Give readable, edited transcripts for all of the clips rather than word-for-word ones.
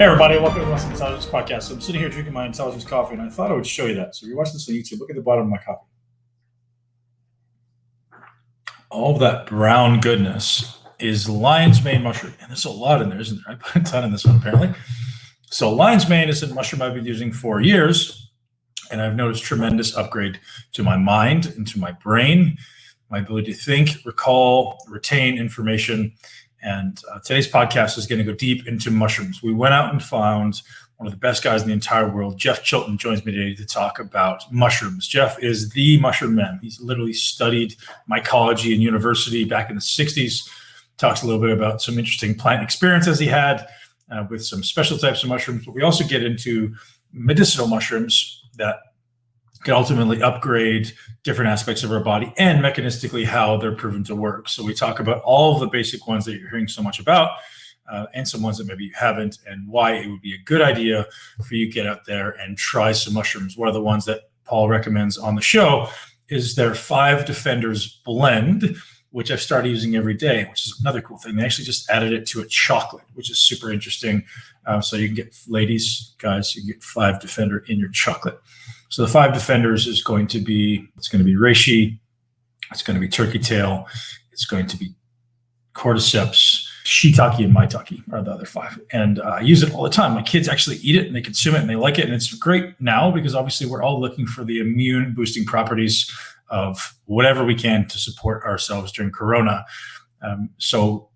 Hey everybody, welcome to the Western Intelligence Podcast. So I'm sitting here drinking my intelligence coffee, and I thought I would show you that. So if you're watching this on YouTube, look at the bottom of my coffee. All of that brown goodness is lion's mane mushroom, and there's a lot in there, isn't there? I put a ton in this one apparently. So lion's mane is a mushroom I've been using for years, and I've noticed tremendous upgrade to my mind and to my brain, my ability to think, recall, retain information. And today's podcast is going to go deep into mushrooms. We went out and found one of the best guys in the entire world. Jeff Chilton joins me today to talk about mushrooms. Jeff is the mushroom man. He's literally studied mycology in university back in the 60s. Talks a little bit about some interesting plant experiences he had with some special types of mushrooms. But we also get into medicinal mushrooms that can ultimately upgrade different aspects of our body and mechanistically how they're proven to work. So we talk about all of the basic ones that you're hearing so much about and some ones that maybe you haven't, and why it would be a good idea for you to get out there and try some mushrooms. One of the ones that Paul recommends on the show is their 5 Defenders blend, which I've started using every day, which is another cool thing. They actually just added it to a chocolate, which is super interesting. So you can get, ladies, guys, you can get 5 Defender in your chocolate. So the 5 Defenders is going to be, it's going to be reishi, it's going to be turkey tail, it's going to be cordyceps, shiitake, and maitake are the other 5. And I use it all the time. My kids actually eat it and they consume it and they like it. And it's great now because obviously we're all looking for the immune boosting properties of whatever we can to support ourselves during Corona. So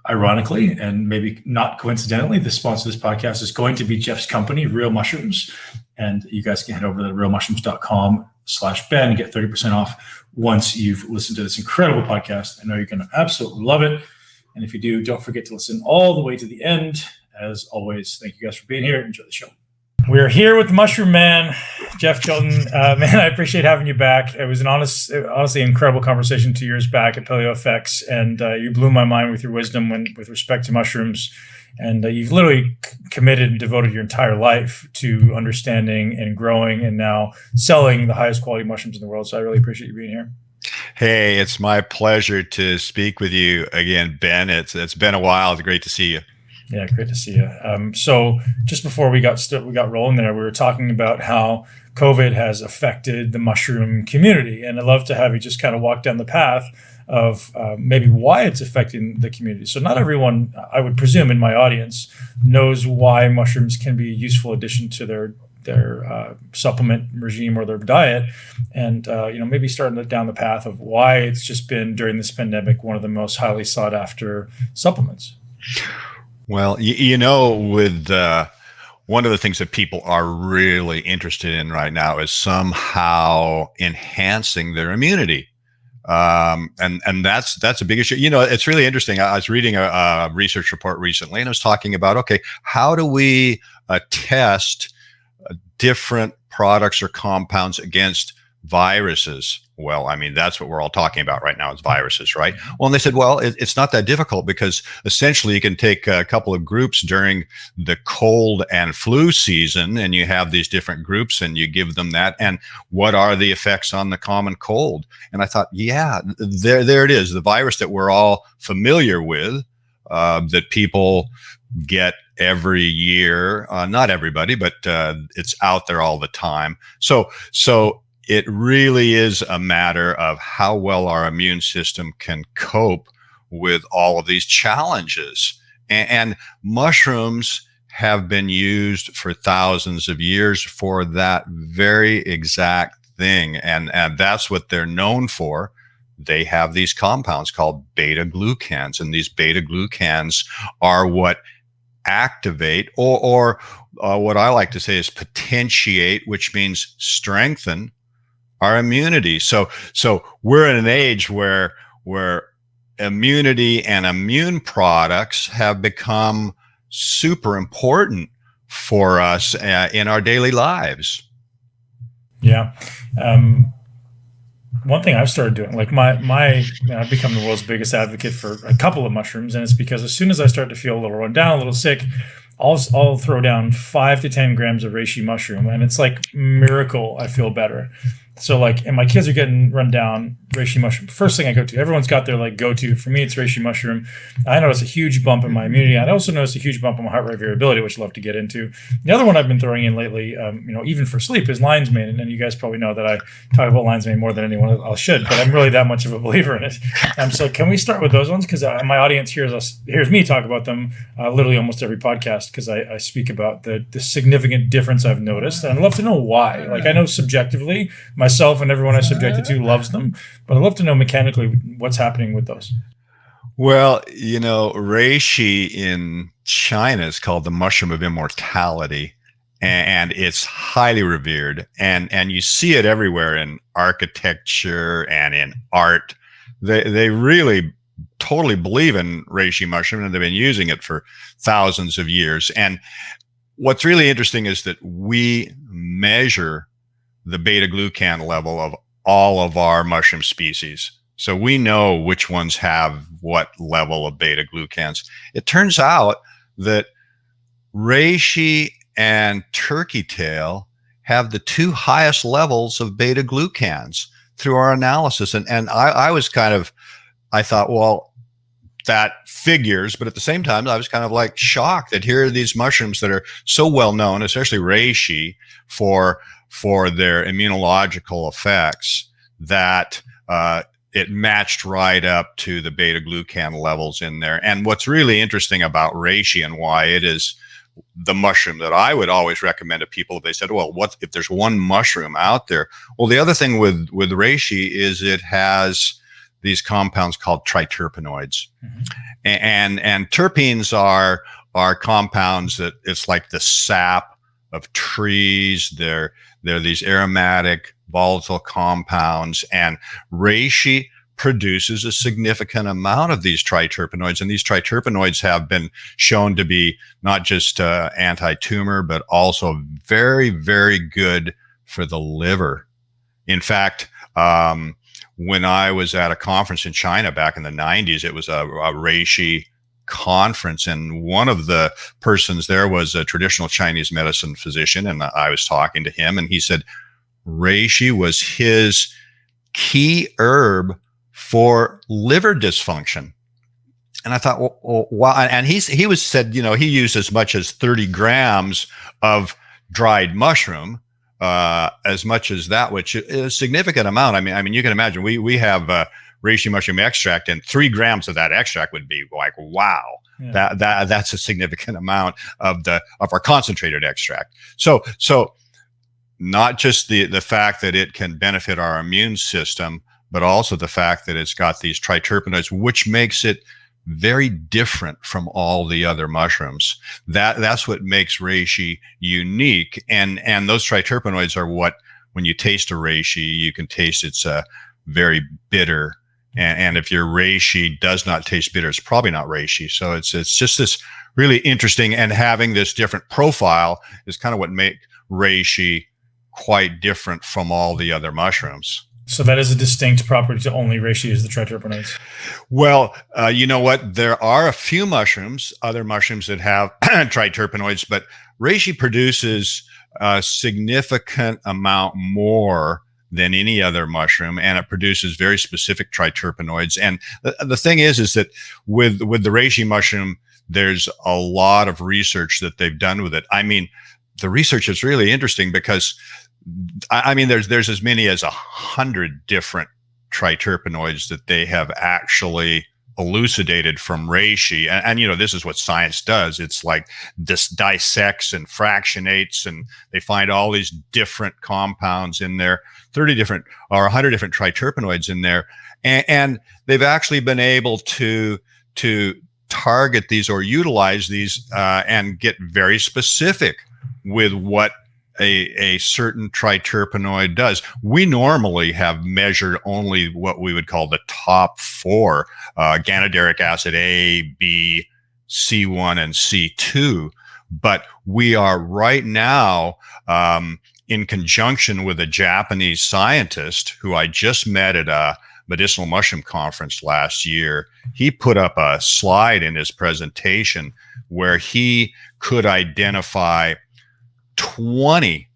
ironically, and maybe not coincidentally, the sponsor of this podcast is going to be Jeff's company, Real Mushrooms. And you guys can head over to realmushrooms.com/Ben and get 30% off once you've listened to this incredible podcast. I know you're going to absolutely love it. And if you do, don't forget to listen all the way to the end. As always, thank you guys for being here. Enjoy the show. We're here with the Mushroom Man, Jeff Chilton. Man, I appreciate having you back. It was an honestly incredible conversation 2 years back at Paleo Effects, and you blew my mind with your wisdom with respect to mushrooms. And you've literally committed and devoted your entire life to understanding and growing and now selling the highest quality mushrooms in the world. So I really appreciate you being here. Hey, it's my pleasure to speak with you again, Ben. It's been a while. It's great to see you. Yeah, great to see you. So just before we got rolling there, we were talking about how COVID has affected the mushroom community. And I'd love to have you just kind of walk down the path of maybe why it's affecting the community. So not everyone, I would presume in my audience, knows why mushrooms can be a useful addition to their supplement regime or their diet. And, maybe starting down the path of why it's just been during this pandemic one of the most highly sought after supplements. Well, with one of the things that people are really interested in right now is somehow enhancing their immunity. And that's a big issue. It's really interesting. I was reading a research report recently, and I was talking about, okay, how do we test different products or compounds against viruses? Well, I mean, that's what we're all talking about right now is viruses, right? Well, and they said, well, it's not that difficult because essentially you can take a couple of groups during the cold and flu season and you have these different groups and you give them that. And what are the effects on the common cold? And I thought, yeah, there it is. The virus that we're all familiar with, that people get every year, not everybody, but it's out there all the time. So it really is a matter of how well our immune system can cope with all of these challenges. And mushrooms have been used for thousands of years for that very exact thing. And that's what they're known for. They have these compounds called beta-glucans, and these beta-glucans are what activate or what I like to say is potentiate, which means strengthen our immunity. So we're in an age where immunity and immune products have become super important for us in our daily lives. Yeah. One thing I've started doing, like I've become the world's biggest advocate for a couple of mushrooms, and it's because as soon as I start to feel a little run down, a little sick, I'll throw down 5 to 10 grams of reishi mushroom, and it's like miracle I feel better. So like, and my kids are getting run down reishi mushroom. First thing I go to, everyone's got their like go-to. For me, it's reishi mushroom. I notice a huge bump in my immunity. I also notice a huge bump in my heart rate variability, which I'd love to get into. The other one I've been throwing in lately, even for sleep, is lion's mane. And you guys probably know that I talk about lion's mane more than anyone else should, but I'm really that much of a believer in it. So can we start with those ones? Because my audience hears me talk about them literally almost every podcast, because I speak about the significant difference I've noticed. And I'd love to know why. Like, I know subjectively, myself and everyone I subjected to loves them, but I'd love to know mechanically what's happening with those. Well, reishi in China is called the mushroom of immortality, and it's highly revered, and you see it everywhere in architecture and in art. They really totally believe in reishi mushroom, and they've been using it for thousands of years. And what's really interesting is that we measure the beta-glucan level of all of our mushroom species. So we know which ones have what level of beta-glucans. It turns out that reishi and turkey tail have the two highest levels of beta-glucans through our analysis. And I thought, well, that figures, but at the same time, I was kind of like shocked that here are these mushrooms that are so well known, especially reishi, for their immunological effects, that it matched right up to the beta-glucan levels in there. And what's really interesting about reishi, and why it is the mushroom that I would always recommend to people if they said, well, what if there's one mushroom out there? Well, the other thing with reishi is it has these compounds called triterpenoids. Mm-hmm. And terpenes are compounds that it's like the sap of trees. They're these aromatic volatile compounds, and reishi produces a significant amount of these triterpenoids. And these triterpenoids have been shown to be not just anti-tumor, but also very, very good for the liver. In fact, when I was at a conference in China back in the 90s, it was a reishi conference, and one of the persons there was a traditional Chinese medicine physician, and I was talking to him, and he said reishi was his key herb for liver dysfunction. And I thought, well, wow. And he said, he used as much as 30 grams of dried mushroom, as much as that, which is a significant amount. I mean, you can imagine we have reishi mushroom extract, and 3 grams of that extract would be like, wow, yeah. That's a significant amount of our concentrated extract. So not just the fact that it can benefit our immune system, but also the fact that it's got these triterpenoids, which makes it very different from all the other mushrooms. That's what makes reishi unique. And those triterpenoids are what, when you taste a reishi, you can taste it's very bitter. And if your reishi does not taste bitter, it's probably not reishi. So it's just this really interesting, and having this different profile is kind of what make reishi quite different from all the other mushrooms. So that is a distinct property to only reishi, is the triterpenoids. Well, you know what? There are a few other mushrooms that have triterpenoids, but reishi produces a significant amount more than any other mushroom, and it produces very specific triterpenoids. And the thing is that with the reishi mushroom, there's a lot of research that they've done with it. I mean, the research is really interesting because there's as many as 100 different triterpenoids that they have actually elucidated from reishi. And this is what science does. It's like this dissects and fractionates, and they find all these different compounds in there, 30 different or 100 different triterpenoids in there. And they've actually been able to target these or utilize these and get very specific with what a certain triterpenoid does. We normally have measured only what we would call the top 4, ganideric acid A, B, C1, and C2. But we are right now in conjunction with a Japanese scientist who I just met at a medicinal mushroom conference last year. He put up a slide in his presentation where he could identify 20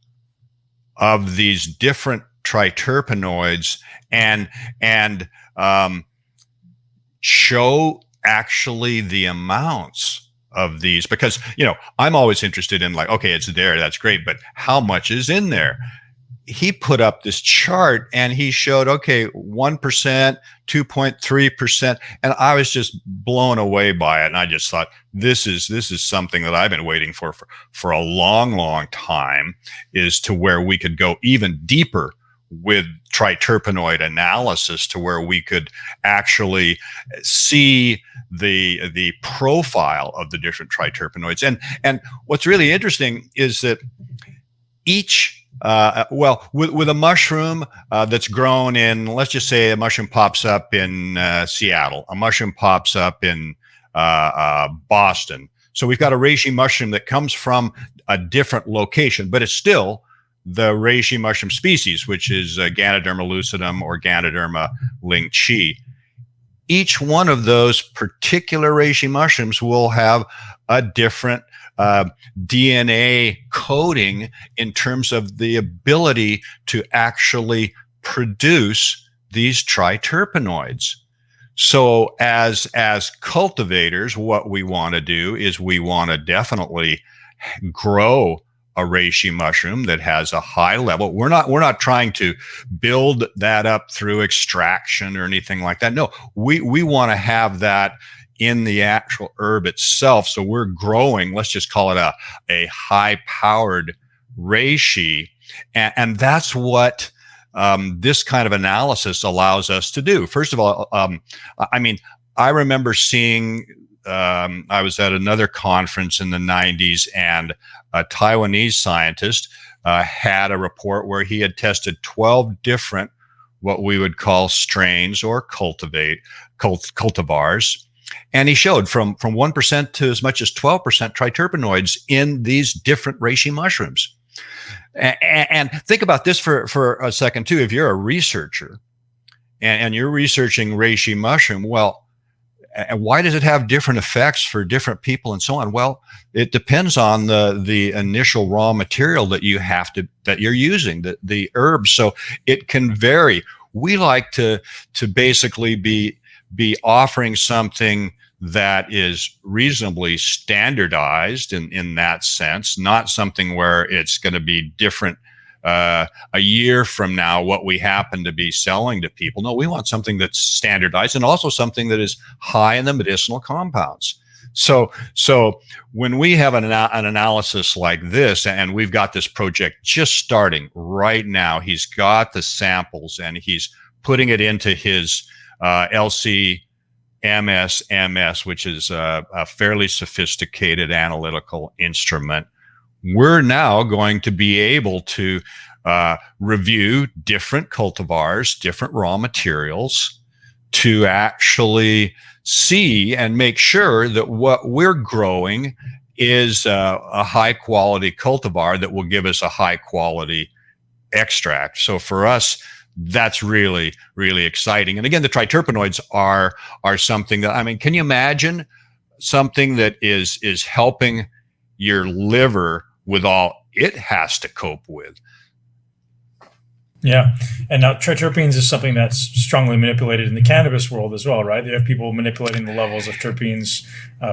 of these different triterpenoids and show actually the amounts of these, because I'm always interested in, like, okay, it's there, that's great, but how much is in there? He put up this chart and he showed, okay, 1%, 2.3%. And I was just blown away by it. And I just thought, this is something that I've been waiting for a long, long time, is to where we could go even deeper with triterpenoid analysis, to where we could actually see the profile of the different triterpenoids. And what's really interesting is that each with a mushroom that's grown in, let's just say a mushroom pops up in Seattle, a mushroom pops up in Boston. So we've got a reishi mushroom that comes from a different location, but it's still the reishi mushroom species, which is Ganoderma lucidum or Ganoderma lingqi. Each one of those particular reishi mushrooms will have a different DNA coding in terms of the ability to actually produce these triterpenoids. So as cultivators, what we want to do is we want to definitely grow a reishi mushroom that has a high level. We're not trying to build that up through extraction or anything like that. No, we want to have that in the actual herb itself. So we're growing, let's just call it a high-powered reishi. And that's what this kind of analysis allows us to do. First of all, I remember seeing, I was at another conference in the 90s, and a Taiwanese scientist had a report where he had tested 12 different, what we would call strains or cultivars. And he showed from 1% to as much as 12% triterpenoids in these different reishi mushrooms. And think about this for a second too. If you're a researcher and you're researching reishi mushroom, well, and why does it have different effects for different people and so on? Well, it depends on the initial raw material that you're using, the herbs. So it can vary. We like to basically be offering something that is reasonably standardized in that sense, not something where it's going to be different a year from now what we happen to be selling to people. No, we want something that's standardized, and also something that is high in the medicinal compounds. So when we have an analysis like this, and we've got this project just starting right now, he's got the samples and he's putting it into his LC-MS, which is a fairly sophisticated analytical instrument. We're now going to be able to review different cultivars, different raw materials, to actually see and make sure that what we're growing is a high quality cultivar that will give us a high quality extract. So for us, that's really, really exciting. And again, the triterpenoids are something that, can you imagine something that is helping your liver with all it has to cope with? Yeah. And now triterpenes is something that's strongly manipulated in the cannabis world as well, right? You have people manipulating the levels of terpenes,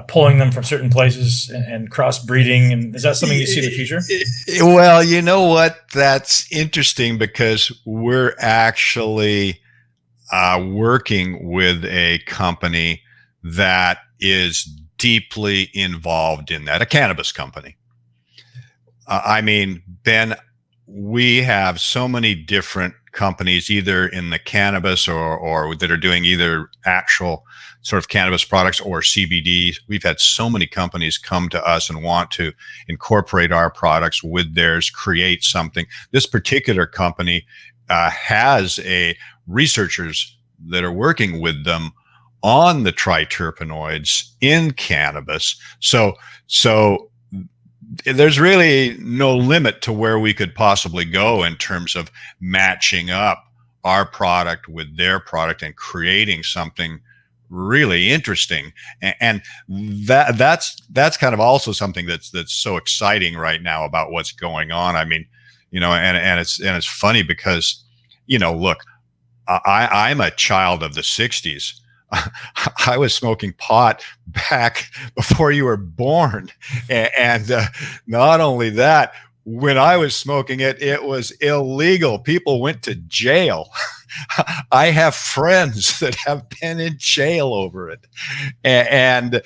pulling them from certain places and crossbreeding. And is that something you see in the future? Well, you know what? That's interesting, because we're actually working with a company that is deeply involved in that, a cannabis company. Ben, we have so many different companies, either in the cannabis or that are doing either actual sort of cannabis products or CBD. We've had so many companies come to us and want to incorporate our products with theirs, create something. This particular company has researchers that are working with them on the triterpenoids in cannabis. So there's really no limit to where we could possibly go in terms of matching up our product with their product and creating something really interesting. And that's kind of also something that's so exciting right now about what's going on. And it's funny because look, I'm a child of the 60s. I was smoking pot back before you were born. And not only that, when I was smoking it, it was illegal. People went to jail. I have friends that have been in jail over it. And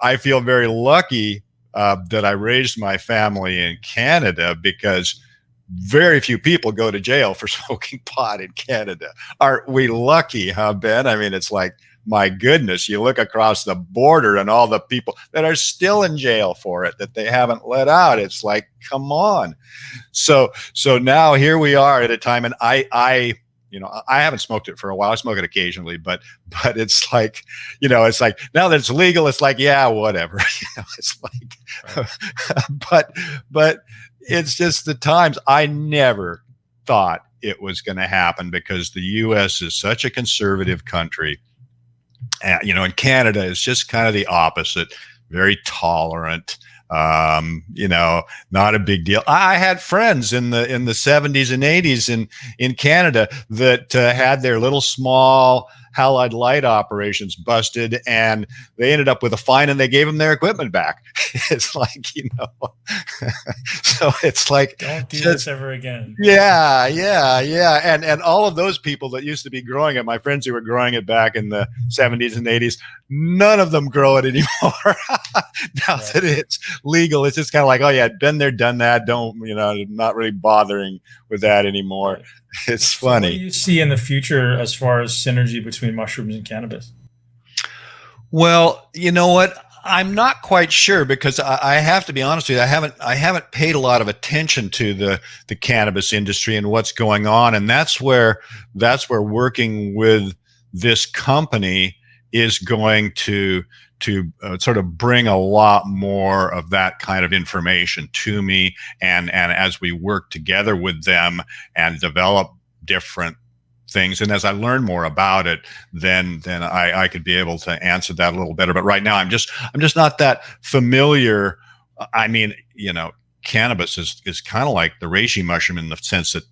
I feel very lucky that I raised my family in Canada, because very few people go to jail for smoking pot in Canada. Aren't we lucky, huh, Ben? I mean, it's like, my goodness, you look across the border and all the people that are still in jail for it that they haven't let out. It's like, come on. So now here we are at a time, and I haven't smoked it for a while. I smoke it occasionally, but it's like, it's like, now that it's legal, it's like, yeah, whatever. It's like, but it's just the times. I never thought it was going to happen, because the U.S. is such a conservative country. And Canada is just kind of the opposite, very tolerant, not a big deal. I had friends in the 70s and 80s in Canada that had their little small halide light operations busted, and they ended up with a fine, and they gave them their equipment back. It's like, so it's like, don't do this ever again. Yeah. And all of those people that used to be growing it, my friends who were growing it back in the 70s and 80s, none of them grow it anymore. Now that it's legal, it's just kind of like, oh yeah, been there, done that. Don't, not really bothering with that anymore. Right. It's funny. What do you see in the future as far as synergy between mushrooms and cannabis? Well, you know what? I'm not quite sure, because I have to be honest with you. I haven't paid a lot of attention to the cannabis industry and what's going on, and that's where working with this company is going to sort of bring a lot more of that kind of information to me, and as we work together with them and develop different things, and as I learn more about it, then I could be able to answer that a little better. But right now, I'm just not that familiar. I mean, cannabis is kind of like the reishi mushroom, in the sense that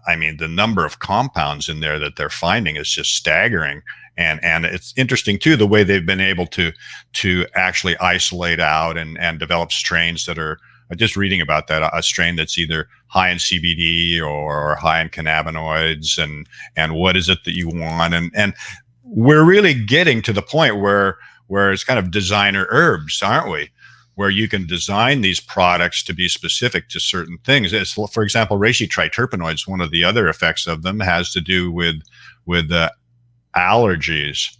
the number of compounds in there that they're finding is just staggering. And it's interesting too, the way they've been able to actually isolate out and develop strains that are, just reading about that, a strain that's either high in CBD or high in cannabinoids, and what is it that you want, and we're really getting to the point where it's kind of designer herbs, aren't we? Where you can design these products to be specific to certain things. For example, reishi triterpenoids, one of the other effects of them has to do with allergies,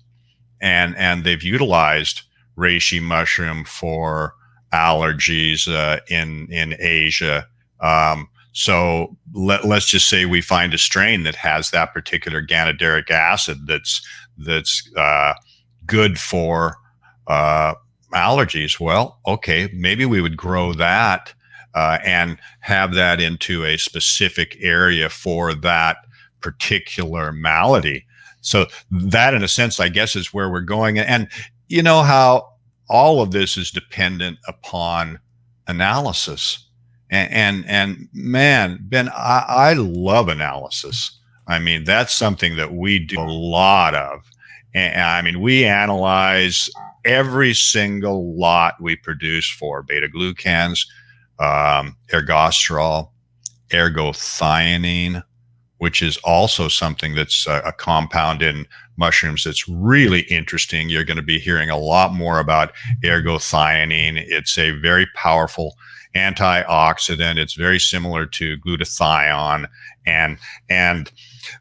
and they've utilized reishi mushroom for allergies in Asia. So let's just say we find a strain that has that particular ganideric acid that's good for allergies. Well, okay, maybe we would grow that and have that into a specific area for that particular malady. So that, in a sense, I guess, is where we're going. And you know how all of this is dependent upon analysis. And man, Ben, I love analysis. I mean, that's something that we do a lot of. And we analyze every single lot we produce for beta-glucans, ergosterol, ergothioneine, which is also something that's a compound in mushrooms that's really interesting. You're going to be hearing a lot more about ergothioneine. It's a very powerful antioxidant. It's very similar to glutathione, and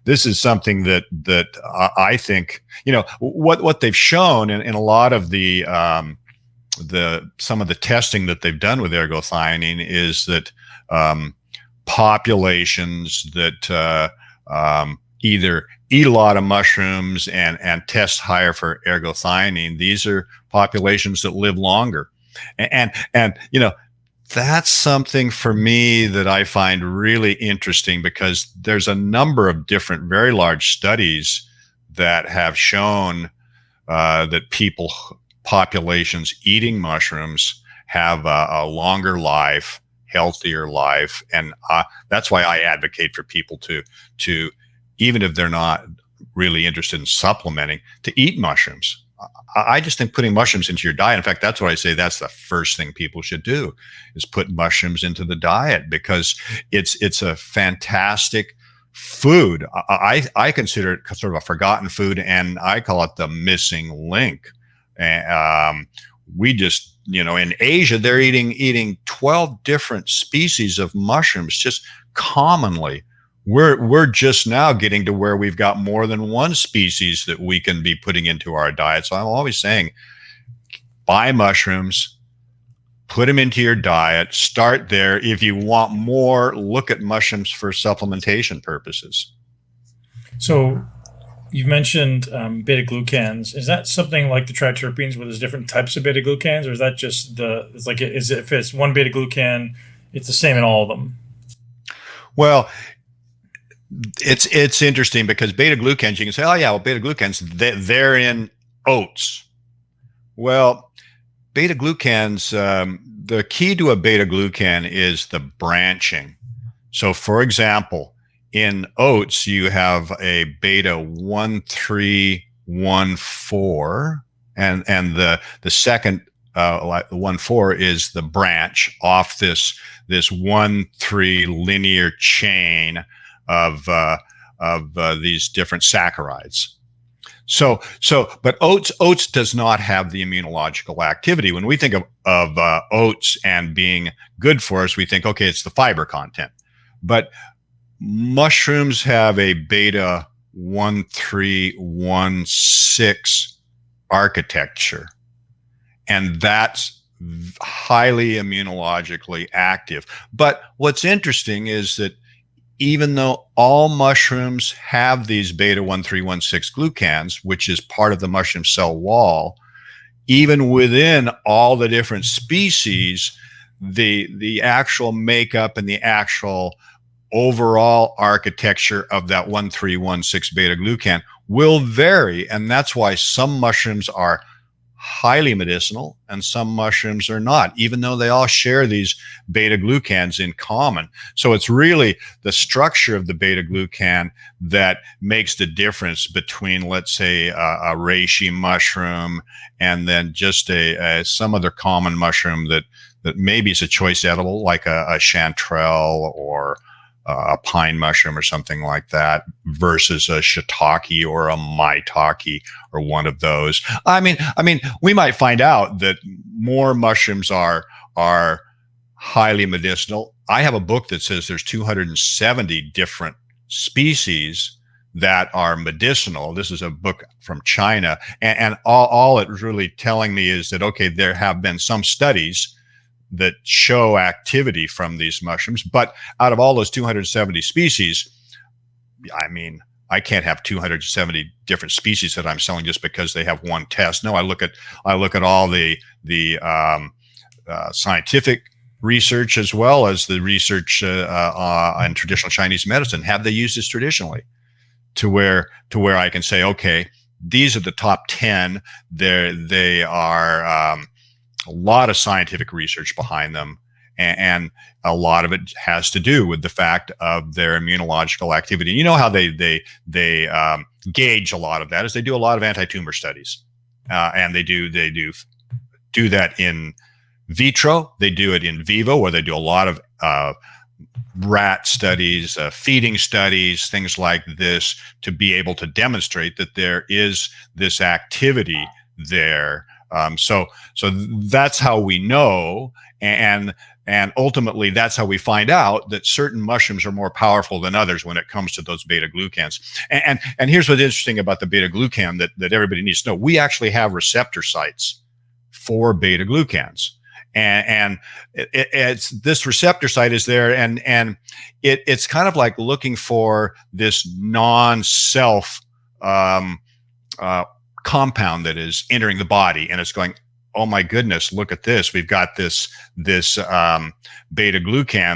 this is something that I think, what they've shown in a lot of the some of the testing that they've done with ergothioneine is that populations that either eat a lot of mushrooms and test higher for ergothioneine, these are populations that live longer. And that's something for me that I find really interesting, because there's a number of different very large studies that have shown that populations eating mushrooms have a longer life, healthier life. And that's why I advocate for people to, even if they're not really interested in supplementing, to eat mushrooms. I just think putting mushrooms into your diet, in fact, that's what I say, that's the first thing people should do, is put mushrooms into the diet, because it's a fantastic food. I consider it sort of a forgotten food, and I call it the missing link. We just, in Asia, they're eating 12 different species of mushrooms just commonly. We're just now getting to where we've got more than one species that we can be putting into our diet. So I'm always saying, buy mushrooms, put them into your diet, start there. If you want more, look at mushrooms for supplementation purposes. So you've mentioned beta-glucans. Is that something like the triterpenes where there's different types of beta-glucans, or is that just if it's one beta-glucan, it's the same in all of them? Well, it's interesting, because beta-glucans, you can say, oh yeah, well, beta-glucans, they're in oats. Well, beta-glucans, the key to a beta-glucan is the branching. So for example, in oats, you have a beta-1314, and the second 1,4 is the branch off this 1,3 linear chain of these different saccharides. But oats does not have the immunological activity. When we think of oats and being good for us, we think, okay, it's the fiber content. But mushrooms have a beta-1316 architecture, and that's highly immunologically active. But what's interesting is that even though all mushrooms have these beta-1316 glucans, which is part of the mushroom cell wall, even within all the different species, the actual makeup and the actual overall architecture of that 1316 beta-glucan will vary. And that's why some mushrooms are highly medicinal and some mushrooms are not, even though they all share these beta-glucans in common. So it's really the structure of the beta-glucan that makes the difference between, let's say, a reishi mushroom and then just some other common mushroom that maybe is a choice edible, like a chanterelle or a pine mushroom or something like that, versus a shiitake or a maitake or one of those. I mean, we might find out that more mushrooms are highly medicinal. I have a book that says there's 270 different species that are medicinal. This is a book from China, and all it's really telling me is that, okay, there have been some studies that show activity from these mushrooms, but out of all those 270 species, I mean, I can't have 270 different species that I'm selling just because they have one test. No, I look at all the scientific research as well as the research on traditional Chinese medicine. Have they used this traditionally? To where I can say, okay, these are the top 10. They are a lot of scientific research behind them, and a lot of it has to do with the fact of their immunological activity. You know how they gauge a lot of that is they do a lot of anti-tumor studies, and they do that in vitro. They do it in vivo, where they do a lot of rat studies, feeding studies, things like this, to be able to demonstrate that there is this activity there. So that's how we know, and ultimately that's how we find out that certain mushrooms are more powerful than others when it comes to those beta-glucans. And here's what's interesting about the beta-glucan that everybody needs to know. We actually have receptor sites for beta-glucans. And it's this receptor site is there, and it's kind of like looking for this non-self compound that is entering the body, and it's going, oh my goodness, look at this. We've got this beta-glucan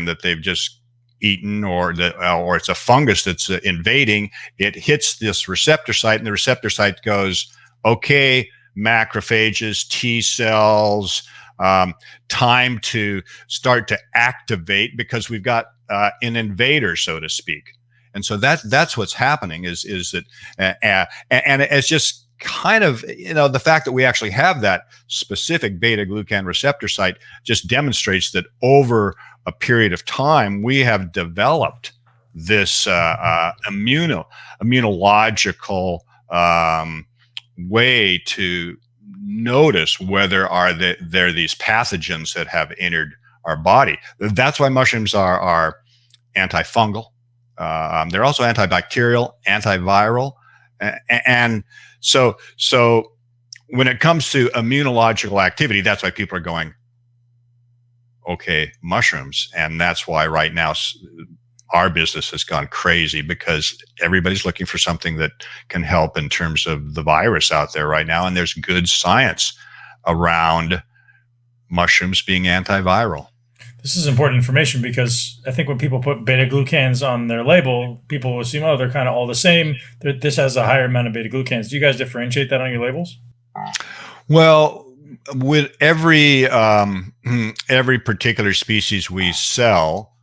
that they've just eaten, or it's a fungus that's invading. It hits this receptor site, and the receptor site goes, okay, macrophages, T cells, time to start to activate because we've got an invader, so to speak. And so that's what's happening is that, and it's just kind of, the fact that we actually have that specific beta-glucan receptor site just demonstrates that over a period of time, we have developed this immunological way to notice whether there are these pathogens that have entered our body. That's why mushrooms are antifungal. They're also antibacterial, antiviral, and so when it comes to immunological activity, that's why people are going, okay, mushrooms, and that's why right now our business has gone crazy because everybody's looking for something that can help in terms of the virus out there right now. And there's good science around mushrooms being antiviral. This is important information because I think when people put beta-glucans on their label, people will assume, oh, they're kind of all the same. This has a higher amount of beta-glucans. Do you guys differentiate that on your labels? Well, with every particular species we sell,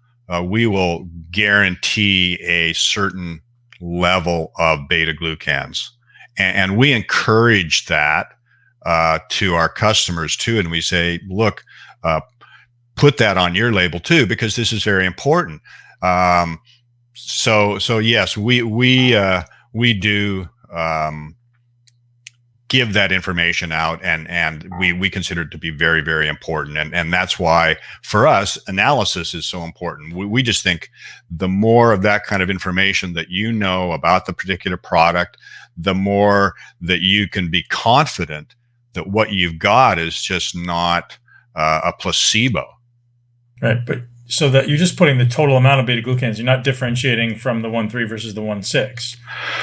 we will guarantee a certain level of beta-glucans. And we encourage that to our customers too. And we say, look, put that on your label too, because this is very important. So yes, we do give that information out, and we consider it to be very, very important. And that's why for us, analysis is so important. We just think the more of that kind of information that you know about the particular product, the more that you can be confident that what you've got is just not a placebo. Right. But so that you're just putting the total amount of beta-glucans, you're not differentiating from the 1.3 versus the 1.6.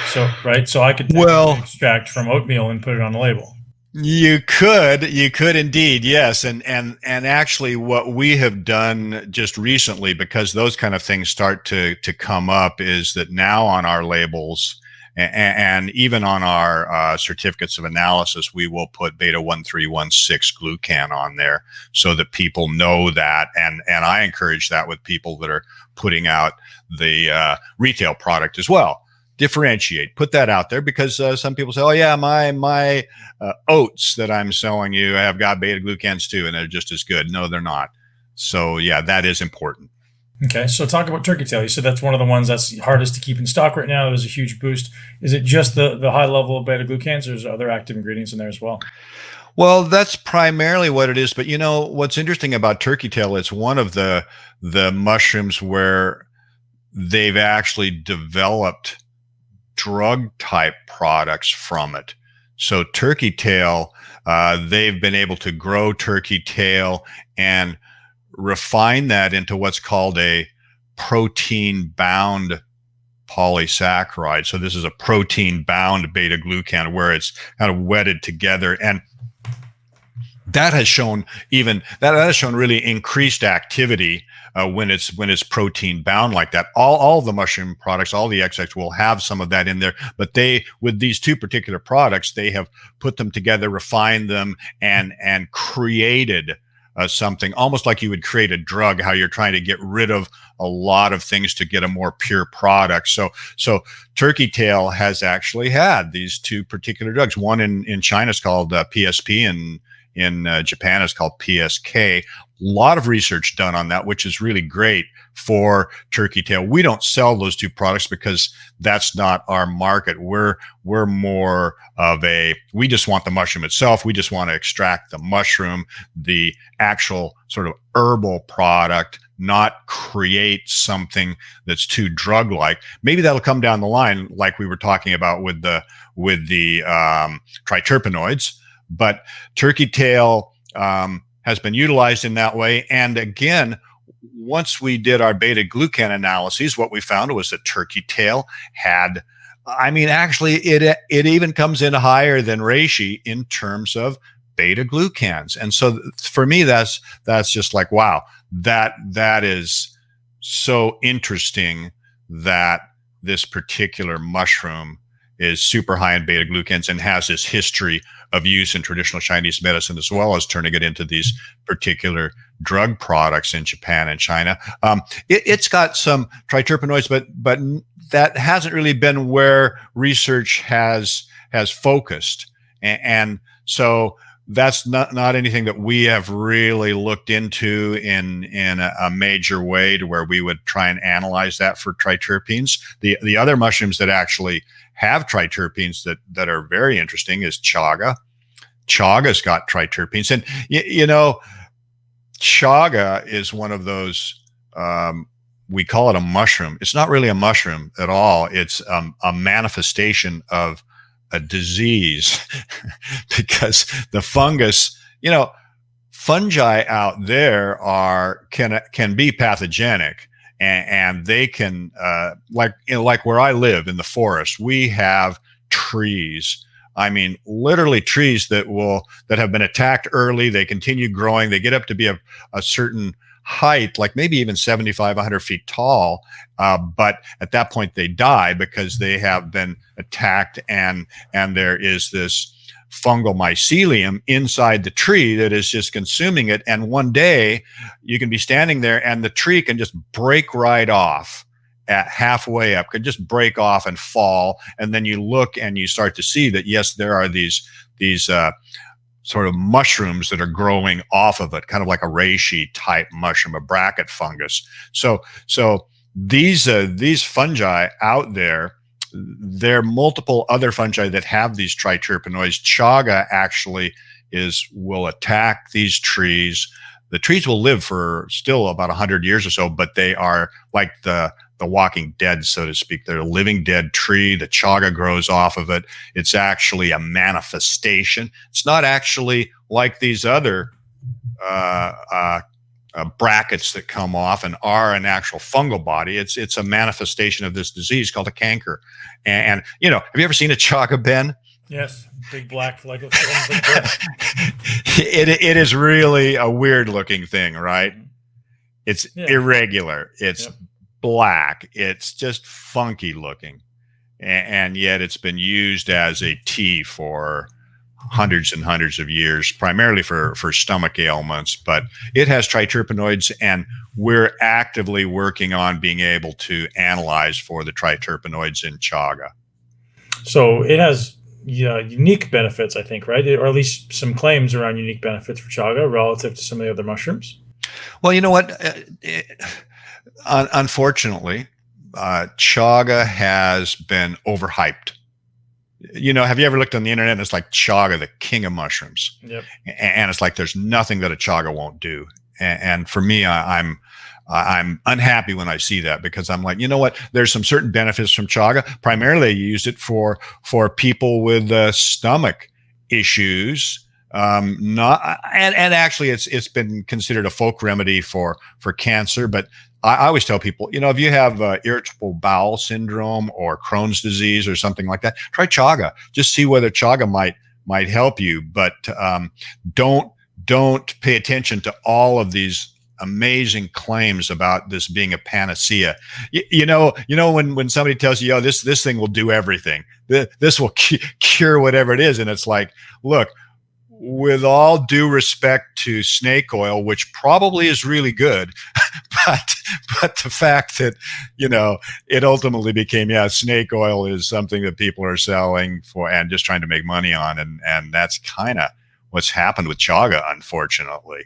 So, right. So I could extract from oatmeal and put it on the label. You could indeed. Yes. And actually what we have done just recently, because those kind of things start to come up, is that now on our labels and even on our certificates of analysis, we will put beta-1316 glucan on there so that people know that. And I encourage that with people that are putting out the retail product as well. Differentiate, put that out there, because some people say, oh yeah, my oats that I'm selling you have got beta-glucans too, and they're just as good. No, they're not. So yeah, that is important. Okay, so talk about turkey tail. You said that's one of the ones that's hardest to keep in stock right now. There's a huge boost. Is it just the high level of beta-glucans, or is there other active ingredients in there as well? Well, that's primarily what it is. But what's interesting about turkey tail, it's one of the mushrooms where they've actually developed drug type products from it. So turkey tail, they've been able to grow turkey tail and refine that into what's called a protein bound polysaccharide. So this is a protein bound beta-glucan where it's kind of wedded together, and that has shown really increased activity when it's protein bound like that. All the mushroom products, all the extracts will have some of that in there, but with these two particular products, they have put them together, refined them, and created something almost like you would create a drug, how you're trying to get rid of a lot of things to get a more pure product. So turkey tail has actually had these two particular drugs. One in China is called PSP, and in Japan is called PSK. A lot of research done on that, which is really great for turkey tail. We don't sell those two products because that's not our market. We're more of we just want the mushroom itself. We just want to extract the mushroom, the actual sort of herbal product, not create something that's too drug-like. Maybe that'll come down the line, like we were talking about with the triterpenoids. But turkey tail has been utilized in that way. And again, once we did our beta-glucan analyses, what we found was that turkey tail had, actually, it even comes in higher than reishi in terms of beta-glucans. And so for me, that's just like, wow, that is so interesting that this particular mushroom is super high in beta-glucans and has this history of use in traditional Chinese medicine, as well as turning it into these particular drug products in Japan and China. It's got some triterpenoids, but that hasn't really been where research has focused, and so that's not anything that we have really looked into in a major way to where we would try and analyze that for triterpenes. The other mushrooms that actually have triterpenes that are very interesting is chaga. Chaga's got triterpenes, and chaga is one of those. We call it a mushroom. It's not really a mushroom at all. It's a manifestation of a disease because the fungus, fungi out there can be pathogenic, and they can like where I live in the forest, we have trees. I mean, literally trees that have been attacked early. They continue growing. They get up to be a certain height, like maybe even 75, 100 feet tall. But at that point they die because they have been attacked, and there is this fungal mycelium inside the tree that is just consuming it. And one day you can be standing there and the tree can just break right off at halfway up, could just break off and fall. And then you look and you start to see that, yes, there are these sort of mushrooms that are growing off of it, kind of like a reishi type mushroom, a bracket fungus. So these fungi out there, there are multiple other fungi that have these triterpenoids. Chaga actually will attack these trees. The trees will live for still about 100 years or so, but they are like the walking dead, so to speak. They're a living dead tree. The chaga grows off of it. It's actually a manifestation. It's not actually like these other brackets that come off and are an actual fungal body. It's a manifestation of this disease called a canker. And have you ever seen a chaga, Ben? Yes, big black like a it is really a weird looking thing, right? It's irregular. It's black. It's just funky looking, and yet it's been used as a tea for hundreds and hundreds of years, primarily for stomach ailments. But it has triterpenoids, and we're actively working on being able to analyze for the triterpenoids in chaga. So it has unique benefits, I think, right? Or at least some claims around unique benefits for chaga relative to some of the other mushrooms. Well, you know what? Unfortunately, chaga has been overhyped. Have you ever looked on the internet and it's like chaga, the king of mushrooms? Yep. And it's like there's nothing that a chaga won't do. And for me, I'm unhappy when I see that, because I'm like, you know what? There's some certain benefits from chaga. Primarily, you use it for people with stomach issues. Actually, it's been considered a folk remedy for cancer. But I always tell people, if you have irritable bowel syndrome or Crohn's disease or something like that, try chaga. Just see whether chaga might help you. But don't pay attention to all of these amazing claims about this being a panacea. When somebody tells you, this thing will do everything, this will cure whatever it is, and it's like, look, with all due respect to snake oil, which probably is really good, but the fact that it ultimately became snake oil is something that people are selling for and just trying to make money on, and that's kind of what's happened with chaga, unfortunately.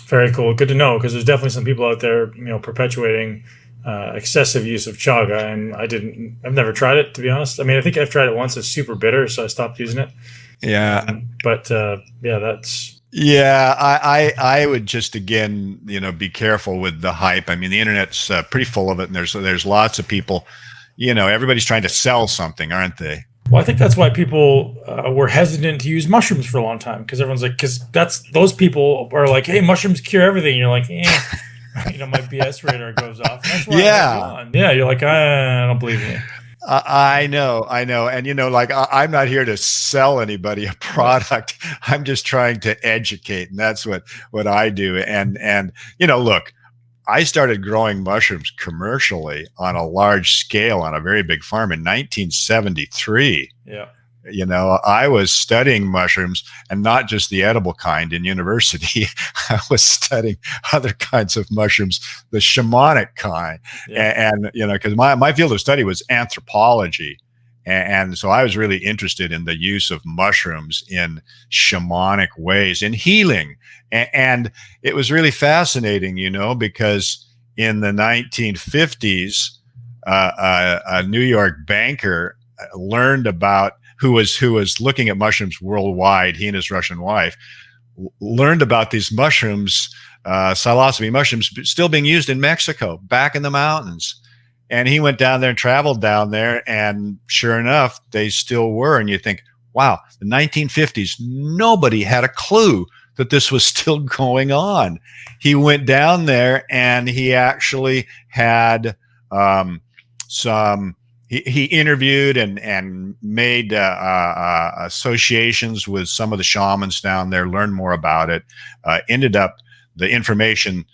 Very cool. Good to know, because there's definitely some people out there, perpetuating excessive use of chaga, and I've never tried it, to be honest. I mean, I think I've tried it once. It's super bitter, so I stopped using it. Yeah. That's. Yeah, I would just, again, be careful with the hype. I mean, the internet's pretty full of it, and there's lots of people, everybody's trying to sell something, aren't they? Well, I think that's why people were hesitant to use mushrooms for a long time, because everyone's like, those people are like, hey, mushrooms cure everything. And you're like, my BS radar goes off. That's why you're like, I don't believe you. I know. And, I'm not here to sell anybody a product. I'm just trying to educate. And that's what I do. And look, I started growing mushrooms commercially on a large scale on a very big farm in 1973. Yeah. I was studying mushrooms, and not just the edible kind in university. I was studying other kinds of mushrooms, the shamanic kind. Yeah. And because my field of study was anthropology. And so I was really interested in the use of mushrooms in shamanic ways, in healing. And it was really fascinating, because in the 1950s, a New York banker learned about who was looking at mushrooms worldwide. He and his Russian wife learned about these mushrooms, psilocybe mushrooms, still being used in Mexico, back in the mountains. And he went down there and traveled down there, and sure enough, they still were. And you think, wow, the 1950s, nobody had a clue that this was still going on. He went down there, and he actually had he interviewed and made associations with some of the shamans down there, learned more about it, ended up, the information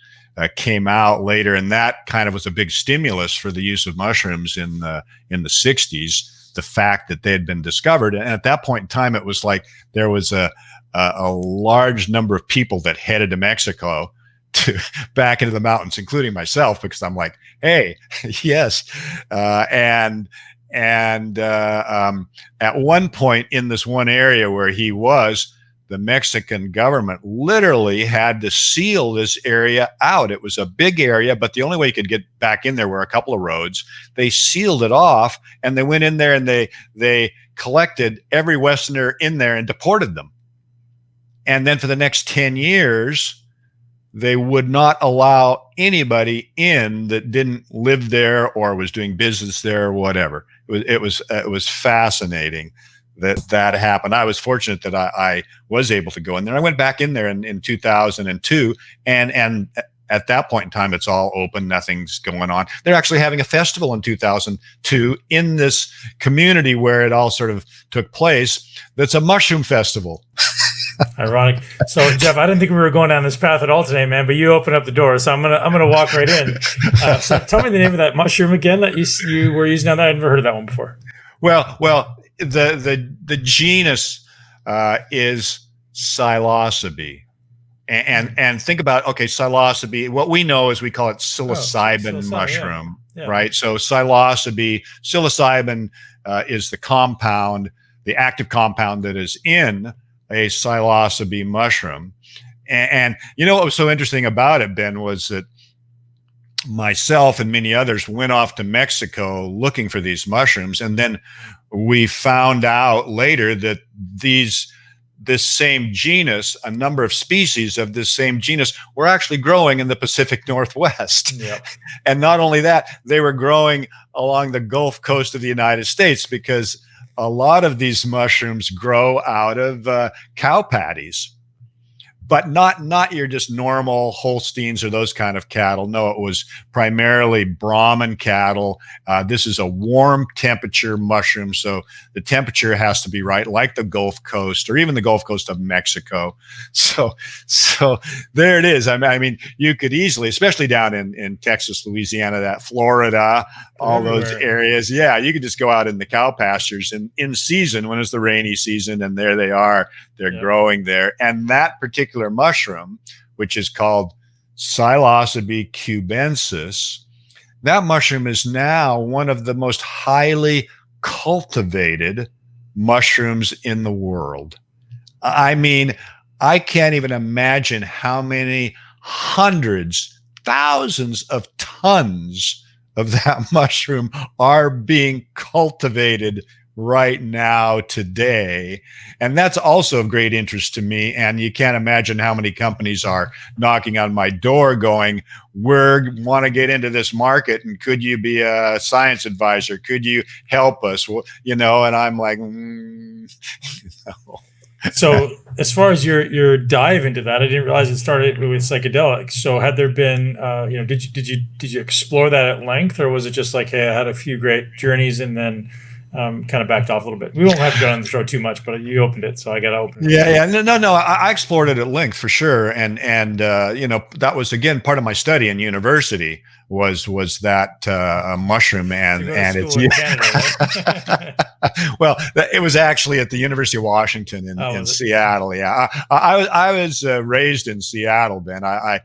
came out later, and that kind of was a big stimulus for the use of mushrooms in the 60s, the fact that they had been discovered. And at that point in time, it was like there was a large number of people that headed to Mexico to back into the mountains, including myself, because I'm like, hey, yes. And at one point in this one area where he was, the Mexican government literally had to seal this area out. It was a big area, but the only way you could get back in there were a couple of roads. They sealed it off, and they went in there and they collected every Westerner in there and deported them. And then for the next 10 years, they would not allow anybody in that didn't live there or was doing business there or whatever. It was fascinating that happened. I was fortunate that I was able to go in there. I went back in there in 2002, and at that point in time, it's all open. Nothing's going on. They're actually having a festival in 2002 in this community where it all sort of took place. That's a mushroom festival. Ironic. So, Jeff, I didn't think we were going down this path at all today, man. But you opened up the door, so I'm gonna walk right in. So, tell me the name of that mushroom again that you were using on that. I've never heard of that one before. Well, the genus is Psilocybin, and think about, okay, Psilocybin. What we know is we call it psilocybin mushroom, yeah. Right? So psilocybin is the compound, the active compound that is in a psilocybin mushroom. And what was so interesting about it, Ben, was that myself and many others went off to Mexico looking for these mushrooms. And then we found out later that this same genus, a number of species of this same genus, were actually growing in the Pacific Northwest. Yep. And not only that, they were growing along the Gulf Coast of the United States, because a lot of these mushrooms grow out of cow patties, but not your just normal Holsteins or those kind of cattle. No, it was primarily Brahman cattle. This is a warm temperature mushroom, so the temperature has to be right, like the Gulf Coast or even the Gulf Coast of Mexico. So there it is. I mean, you could easily, especially down in Texas, Louisiana, that Florida, all those areas. Yeah, you could just go out in the cow pastures in season when it's the rainy season, and there they are. They're growing there. And that particular mushroom, which is called Psilocybin cubensis, that mushroom is now one of the most highly cultivated mushrooms in the world. I mean, I can't even imagine how many hundreds, thousands of tons of that mushroom are being cultivated right now today. And that's also of great interest to me. And you can't imagine how many companies are knocking on my door going, we want to get into this market, and could you be a science advisor? Could you help us? Well, and I'm like, no. So as far as your dive into that, I didn't realize it started with psychedelics. So had there been, did you explore that at length, or was it just like, hey, I had a few great journeys and then kind of backed off a little bit. We won't have to go on the show too much, but you opened it, so I got to open it. Yeah. No. I explored it at length for sure, and that was again part of my study in university was that mushroom and it's in Canada, right? well, it was actually at the University of Washington in Seattle. Yeah, I was raised in Seattle, Ben. I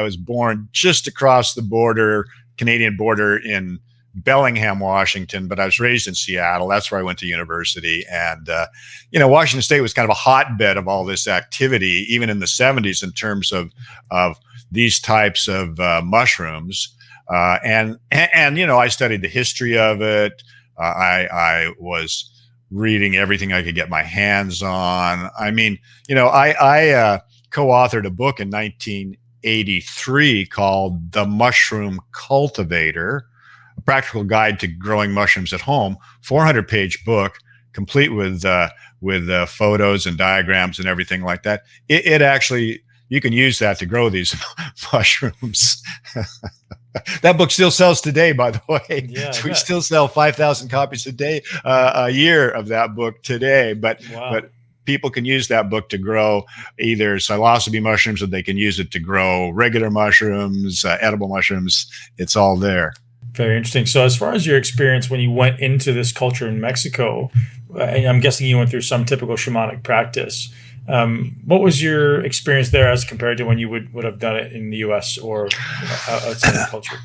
was born just across the border, Canadian border in Bellingham, Washington, but I was raised in Seattle. That's where I went to university. And, Washington State was kind of a hotbed of all this activity, even in the 70s in terms of these types of mushrooms. And I studied the history of it. I was reading everything I could get my hands on. I mean, I co-authored a book in 1983 called The Mushroom Cultivator, a practical guide to growing mushrooms at home, 400-page book, complete with photos and diagrams and everything like that. It actually, you can use that to grow these mushrooms. That book still sells today, by the way. Yeah, we still sell 5,000 copies a year of that book today. But people can use that book to grow either psilocybe mushrooms, or they can use it to grow regular mushrooms, edible mushrooms. It's all there. Very interesting. So as far as your experience when you went into this culture in Mexico, and I'm guessing you went through some typical shamanic practice. What was your experience there as compared to when you would have done it in the U.S. or outside the culture?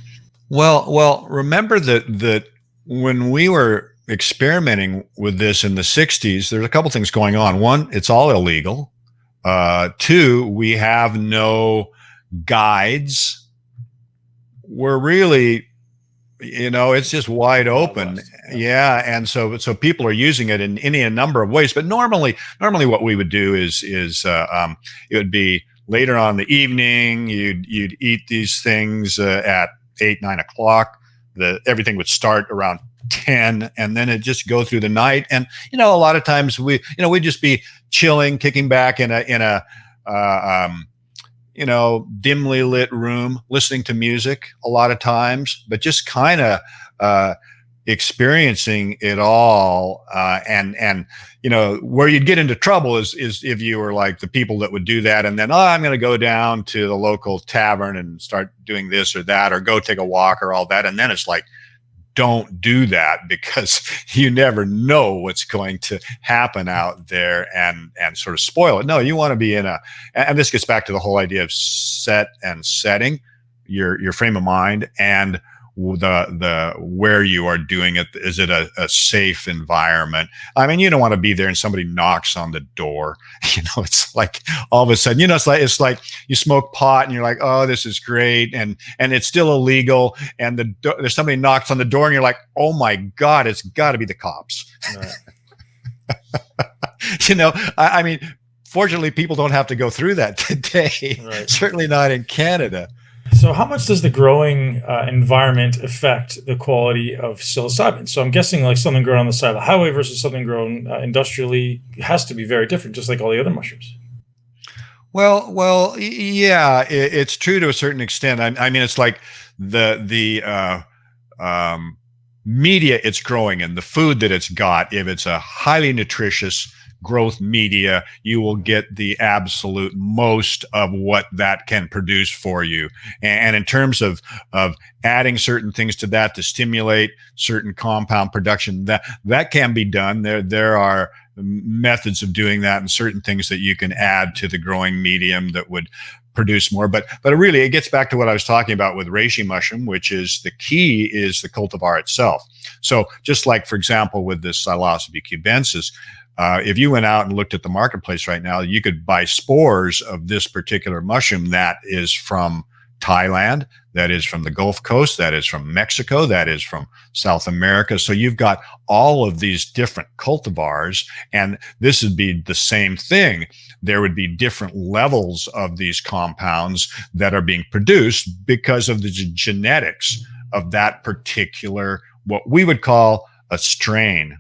Well, remember that when we were experimenting with this in the 60s, there's a couple things going on. One, it's all illegal. Two, we have no guides. We're really, it's just wide open. Yeah. And so people are using it in any number of ways, but normally what we would do is it would be later on in the evening, you'd eat these things at 8, 9 o'clock. Everything would start around 10, and then it just go through the night. And, a lot of times we'd just be chilling, kicking back in a dimly lit room, listening to music a lot of times, but just kind of experiencing it all. And where you'd get into trouble is if you were like the people that would do that, and then, I'm going to go down to the local tavern and start doing this or that, or go take a walk or all that. And then it's like, don't do that, because you never know what's going to happen out there and sort of spoil it. No, you want to be and this gets back to the whole idea of set and setting, your frame of mind, and the where you are doing it. Is it a safe environment? I mean, you don't want to be there and somebody knocks on the door. It's like all of a sudden, it's like you smoke pot and you're like, oh, this is great, and it's still illegal, and there's somebody knocks on the door and you're like, oh my God, it's got to be the cops. Right. I mean, fortunately, people don't have to go through that today. Right. Certainly not in Canada. So how much does the growing environment affect the quality of psilocybin? So I'm guessing like something grown on the side of the highway versus something grown industrially has to be very different, just like all the other mushrooms. Well, yeah, it's true to a certain extent. I mean, it's like the media it's growing in, the food that it's got. If it's a highly nutritious growth media, you will get the absolute most of what that can produce for you. And in terms of adding certain things to that to stimulate certain compound production, that can be done. There are methods of doing that, and certain things that you can add to the growing medium that would produce more. But really, it gets back to what I was talking about with reishi mushroom, which is the key is the cultivar itself. So just like, for example, with this Psilocybe cubensis, if you went out and looked at the marketplace right now, you could buy spores of this particular mushroom that is from Thailand, that is from the Gulf Coast, that is from Mexico, that is from South America. So you've got all of these different cultivars, and this would be the same thing. There would be different levels of these compounds that are being produced because of the genetics of that particular, what we would call a strain.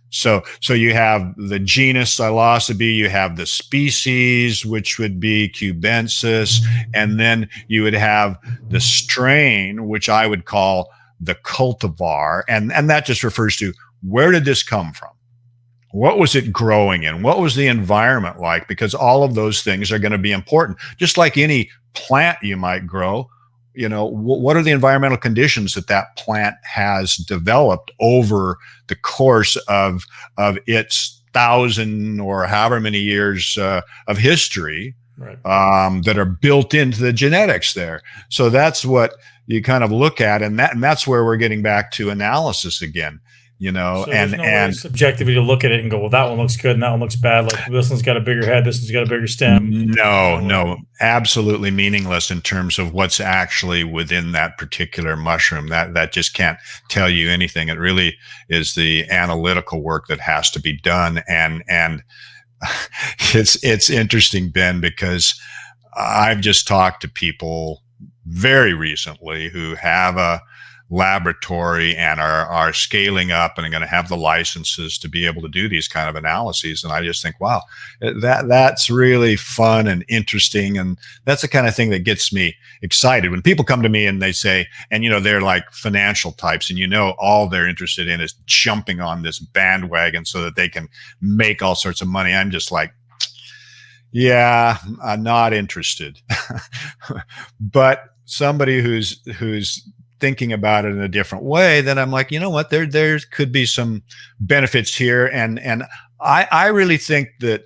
So you have the genus Psilocybe, you have the species, which would be cubensis, and then you would have the strain, which I would call the cultivar, and that just refers to where did this come from? What was it growing in? What was the environment like? Because all of those things are going to be important. Just like any plant you might grow, what are the environmental conditions that plant has developed over the course of its 1,000 or however many years of history, right, that are built into the genetics there. So that's what you kind of look at, and that's where we're getting back to analysis again. So there's no way subjectively to look at it and go, well, that one looks good and that one looks bad. Like this one's got a bigger head, this one's got a bigger stem. No, absolutely meaningless in terms of what's actually within that particular mushroom. That just can't tell you anything. It really is the analytical work that has to be done. And it's interesting, Ben, because I've just talked to people very recently who have a laboratory and are scaling up and are going to have the licenses to be able to do these kind of analyses. And I just think, wow, that's really fun and interesting. And that's the kind of thing that gets me excited when people come to me and they say, and they're like financial types, and all they're interested in is jumping on this bandwagon so that they can make all sorts of money. I'm just like, yeah, I'm not interested. But somebody who's thinking about it in a different way, then I'm like, you know what, there could be some benefits here. And I really think that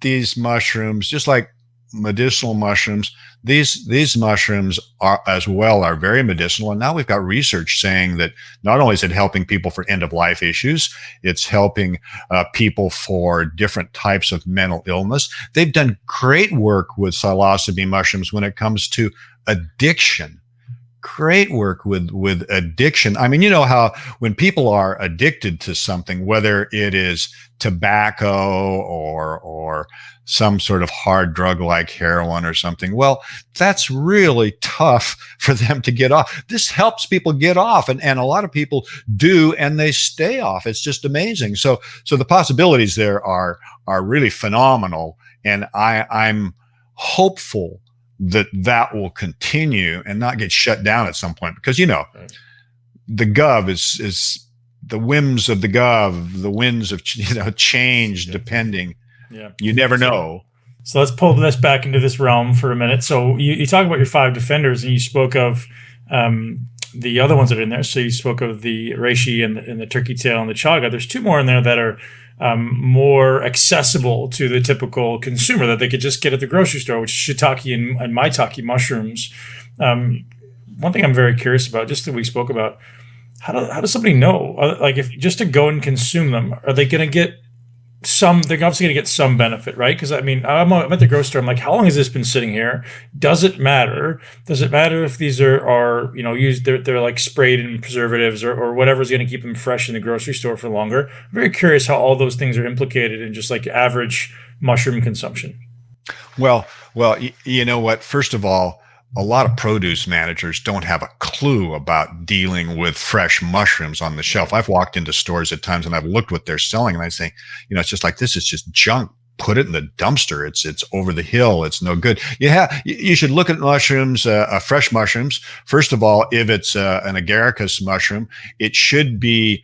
these mushrooms, just like medicinal mushrooms, these mushrooms are very medicinal. And now we've got research saying that not only is it helping people for end of life issues, it's helping people for different types of mental illness. They've done great work with psilocybin mushrooms when it comes to addiction. Great work with addiction. I mean, you know how when people are addicted to something, whether it is tobacco or some sort of hard drug like heroin or something, well, that's really tough for them to get off. This helps people get off, and a lot of people do, and they stay off. It's just amazing. So the possibilities there are really phenomenal, and I'm hopeful that will continue and not get shut down at some point, because right, the gov is the whims of the gov, the winds of change, depending. Yeah, you never know. So let's pull this back into this realm for a minute. So you talk about your 5 defenders, and you spoke of the other ones that are in there. So you spoke of the reishi and the turkey tail and the chaga. There's 2 more in there that are more accessible to the typical consumer that they could just get at the grocery store, which is shiitake and maitake mushrooms. One thing I'm very curious about, just that we spoke about, how does somebody know, like, if just to go and consume them, are they going to get they're obviously going to get some benefit, right? Because I mean, I'm at the grocery store. I'm like, how long has this been sitting here? Does it matter? Does it matter if these are used? They're like sprayed in preservatives or whatever's going to keep them fresh in the grocery store for longer? I'm very curious how all those things are implicated in just like average mushroom consumption. Well, you know what? First of all, a lot of produce managers don't have a clue about dealing with fresh mushrooms on the shelf. I've walked into stores at times and I've looked what they're selling, and I say, it's just like, this is just junk. Put it in the dumpster. It's over the hill. It's no good. You should look at mushrooms, fresh mushrooms. First of all, if it's an agaricus mushroom, it should be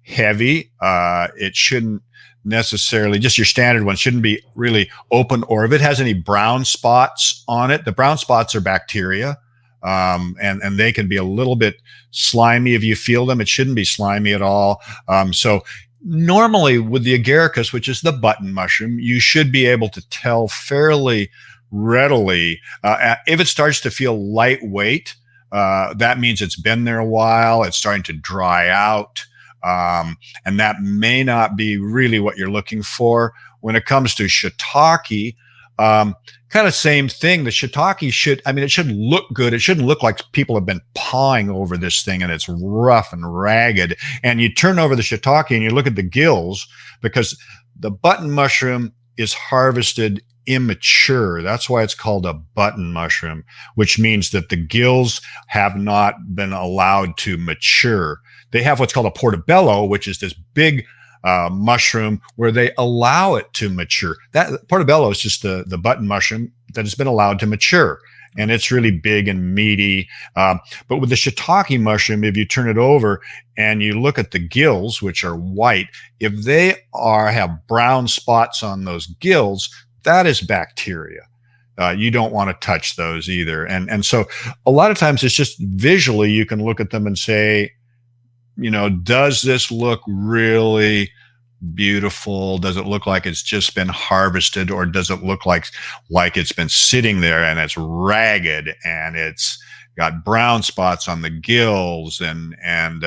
heavy. It shouldn't necessarily, just your standard one shouldn't be really open, or if it has any brown spots on it, the brown spots are bacteria, and they can be a little bit slimy if you feel them. It shouldn't be slimy at all. So normally with the agaricus, which is the button mushroom, you should be able to tell fairly readily if it starts to feel lightweight. That means it's been there a while. It's starting to dry out. And that may not be really what you're looking for. When it comes to shiitake, kind of same thing. The shiitake it should look good. It shouldn't look like people have been pawing over this thing and it's rough and ragged. And you turn over the shiitake and you look at the gills, because the button mushroom is harvested immature. That's why it's called a button mushroom, which means that the gills have not been allowed to mature. They have what's called a portobello, which is this big mushroom where they allow it to mature. That portobello is just the button mushroom that has been allowed to mature. and it's really big and meaty. But with the shiitake mushroom, if you turn it over and you look at the gills, which are white, if they have brown spots on those gills, that is bacteria. You don't want to touch those either. And so a lot of times it's just visually, you can look at them and say, does this look really beautiful? Does it look like it's just been harvested, or does it look like it's been sitting there and it's ragged and it's got brown spots on the gills? And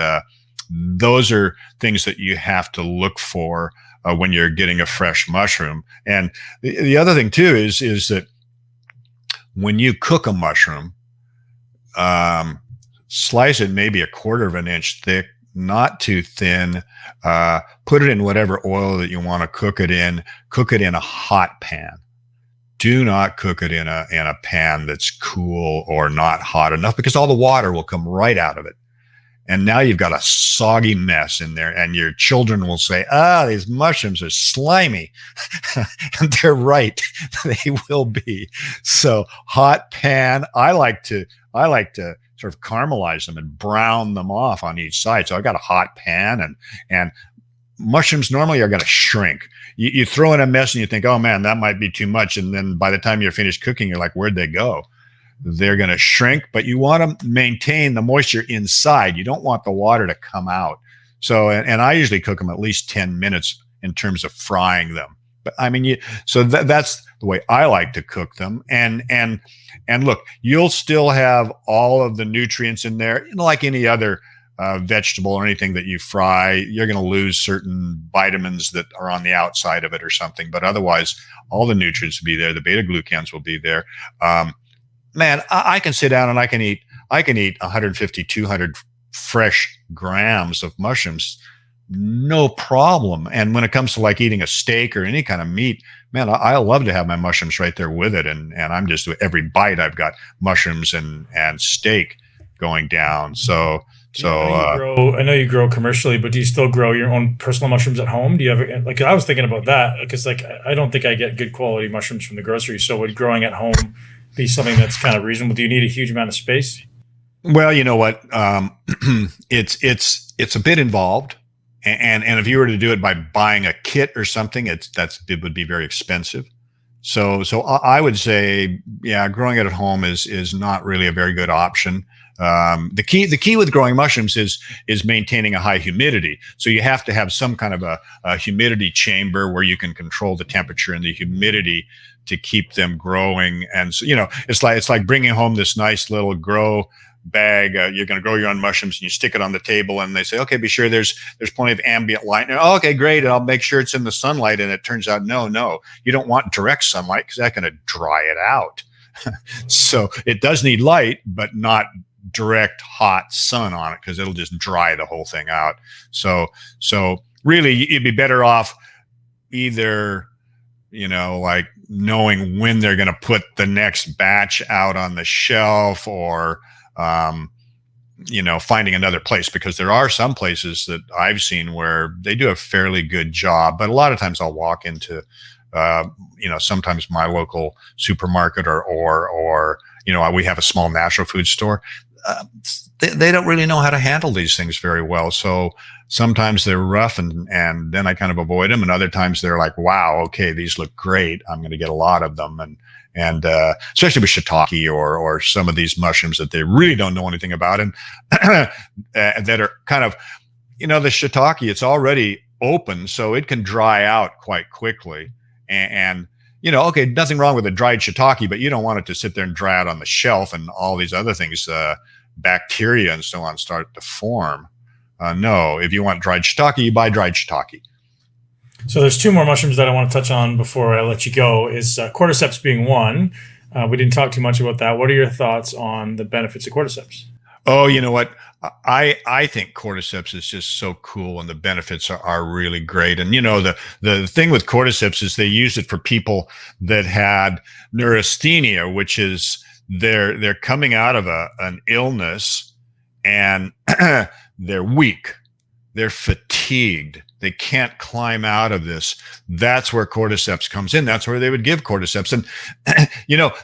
those are things that you have to look for when you're getting a fresh mushroom. And the other thing too is that when you cook a mushroom, slice it maybe 1/4 of an inch thick, not too thin. Put it in whatever oil that you want to cook it in. Cook it in a hot pan. Do not cook it in a pan that's cool or not hot enough, because all the water will come right out of it. And now you've got a soggy mess in there, and your children will say, these mushrooms are slimy. And they're right. They will be. So hot pan, I like to sort of caramelize them and brown them off on each side. So I've got a hot pan, and mushrooms normally are going to shrink. You throw in a mess and you think, oh man, that might be too much. And then by the time you're finished cooking, you're like, where'd they go? They're going to shrink, but you want to maintain the moisture inside. You don't want the water to come out. So, and I usually cook them at least 10 minutes in terms of frying them. But I mean, so that's the way I like to cook them. And look, you'll still have all of the nutrients in there, like any other vegetable or anything that you fry. You're going to lose certain vitamins that are on the outside of it or something, but otherwise all the nutrients will be there. The beta-glucans will be there. Man, I can sit down and I can eat 150, 200 fresh grams of mushrooms, no problem. And when it comes to like eating a steak or any kind of meat, man, I love to have my mushrooms right there with it. And I'm just, every bite I've got mushrooms and steak going down. So I know you grow commercially, but do you still grow your own personal mushrooms at home? Do you have, like, I was thinking about that because, like, I don't think I get good quality mushrooms from the grocery. So would growing at home be something that's kind of reasonable? Do you need a huge amount of space? Well, you know what? It's a bit involved. And if you were to do it by buying a kit or something, it would be very expensive. So I would say, yeah, growing it at home is not really a very good option. The key with growing mushrooms is maintaining a high humidity. So you have to have some kind of a humidity chamber where you can control the temperature and the humidity to keep them growing. And so, it's like bringing home this nice little grow bag. You're going to grow your own mushrooms and you stick it on the table and they say, okay, be sure there's plenty of ambient light. And, okay, great. I'll make sure it's in the sunlight. And it turns out, no, you don't want direct sunlight because that's going to dry it out. So it does need light, but not direct hot sun on it because it'll just dry the whole thing out. So really you'd be better off either, like knowing when they're going to put the next batch out on the shelf or, finding another place, because there are some places that I've seen where they do a fairly good job, but a lot of times I'll walk into, sometimes my local supermarket or we have a small natural food store. They don't really know how to handle these things very well. So sometimes they're rough and then I kind of avoid them. And other times they're like, wow, okay, these look great. I'm going to get a lot of them. And especially with shiitake or some of these mushrooms that they really don't know anything about. And that are kind of, the shiitake, it's already open, so it can dry out quite quickly. And okay, nothing wrong with a dried shiitake, but you don't want it to sit there and dry out on the shelf and all these other things, bacteria and so on start to form. No, if you want dried shiitake, you buy dried shiitake. So there's two more mushrooms that I want to touch on before I let you go. Is Cordyceps being one. We didn't talk too much about that. What are your thoughts on the benefits of Cordyceps? Oh, you know what? I think Cordyceps is just so cool, and the benefits are really great. And the thing with Cordyceps is they use it for people that had neurasthenia, which is they're coming out of an illness and they're weak, they're fatigued, They can't climb out of this. That's where Cordyceps comes in. That's where they would give Cordyceps. And,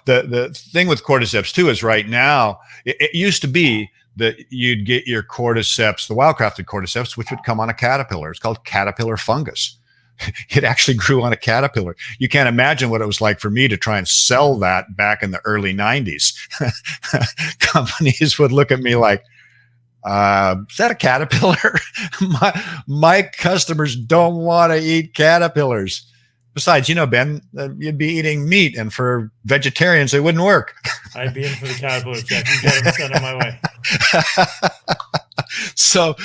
the thing with Cordyceps too is right now, it used to be that you'd get your Cordyceps, the wild-crafted Cordyceps, which would come on a caterpillar. It's called caterpillar fungus. It actually grew on a caterpillar. You can't imagine what it was like for me to try and sell that back in the early 90s. Companies would look at me like, is that a caterpillar? my customers don't want to eat caterpillars. Besides, Ben, you'd be eating meat, and for vegetarians, it wouldn't work. I'd be in for the caterpillars, Jeff. You got them sent on my way. So,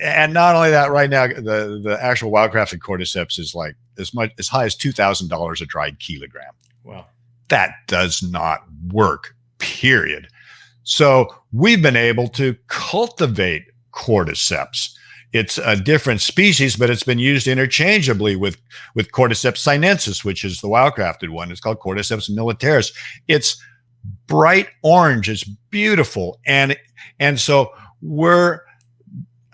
and not only that, right now, the actual wild-crafted Cordyceps is like as high as $2,000 a dried kilogram. Wow. That does not work, period. So we've been able to cultivate Cordyceps. It's a different species, but it's been used interchangeably with Cordyceps sinensis, which is the wild-crafted one. It's called Cordyceps militaris. It's bright orange. It's beautiful. And so we're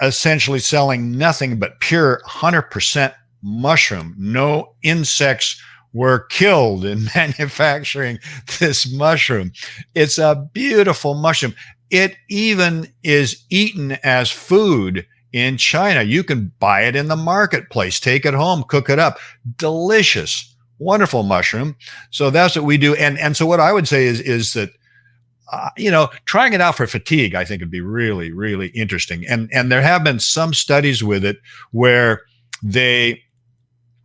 essentially selling nothing but pure 100% mushroom. No insects were killed in manufacturing this mushroom. It's a beautiful mushroom. It even is eaten as food in China. You can buy it in the marketplace, take it home, cook it up. Delicious, wonderful mushroom. So that's what we do. And so what I would say is that, trying it out for fatigue, I think would be really, really interesting. And there have been some studies with it where they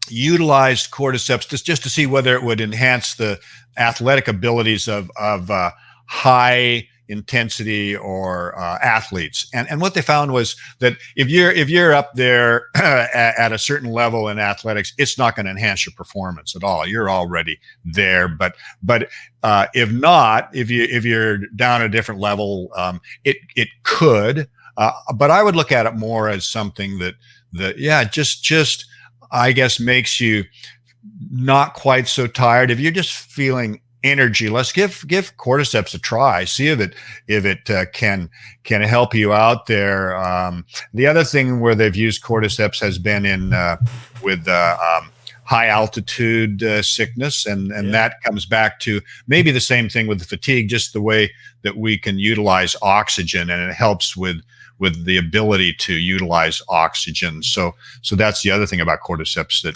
utilized Cordyceps just to see whether it would enhance the athletic abilities of high intensity or athletes. And what they found was that if you're up there at a certain level in athletics, it's not going to enhance your performance at all. You're already there. But if not, if you're down a different level, it could. But I would look at it more as something that just I guess makes you not quite so tired. If you're just feeling energy, let's give Cordyceps a try. See if it can help you out there. The other thing where they've used Cordyceps has been in with high altitude sickness, and that comes back to maybe the same thing with the fatigue, just the way that we can utilize oxygen, and it helps with the ability to utilize oxygen. So that's the other thing about Cordyceps that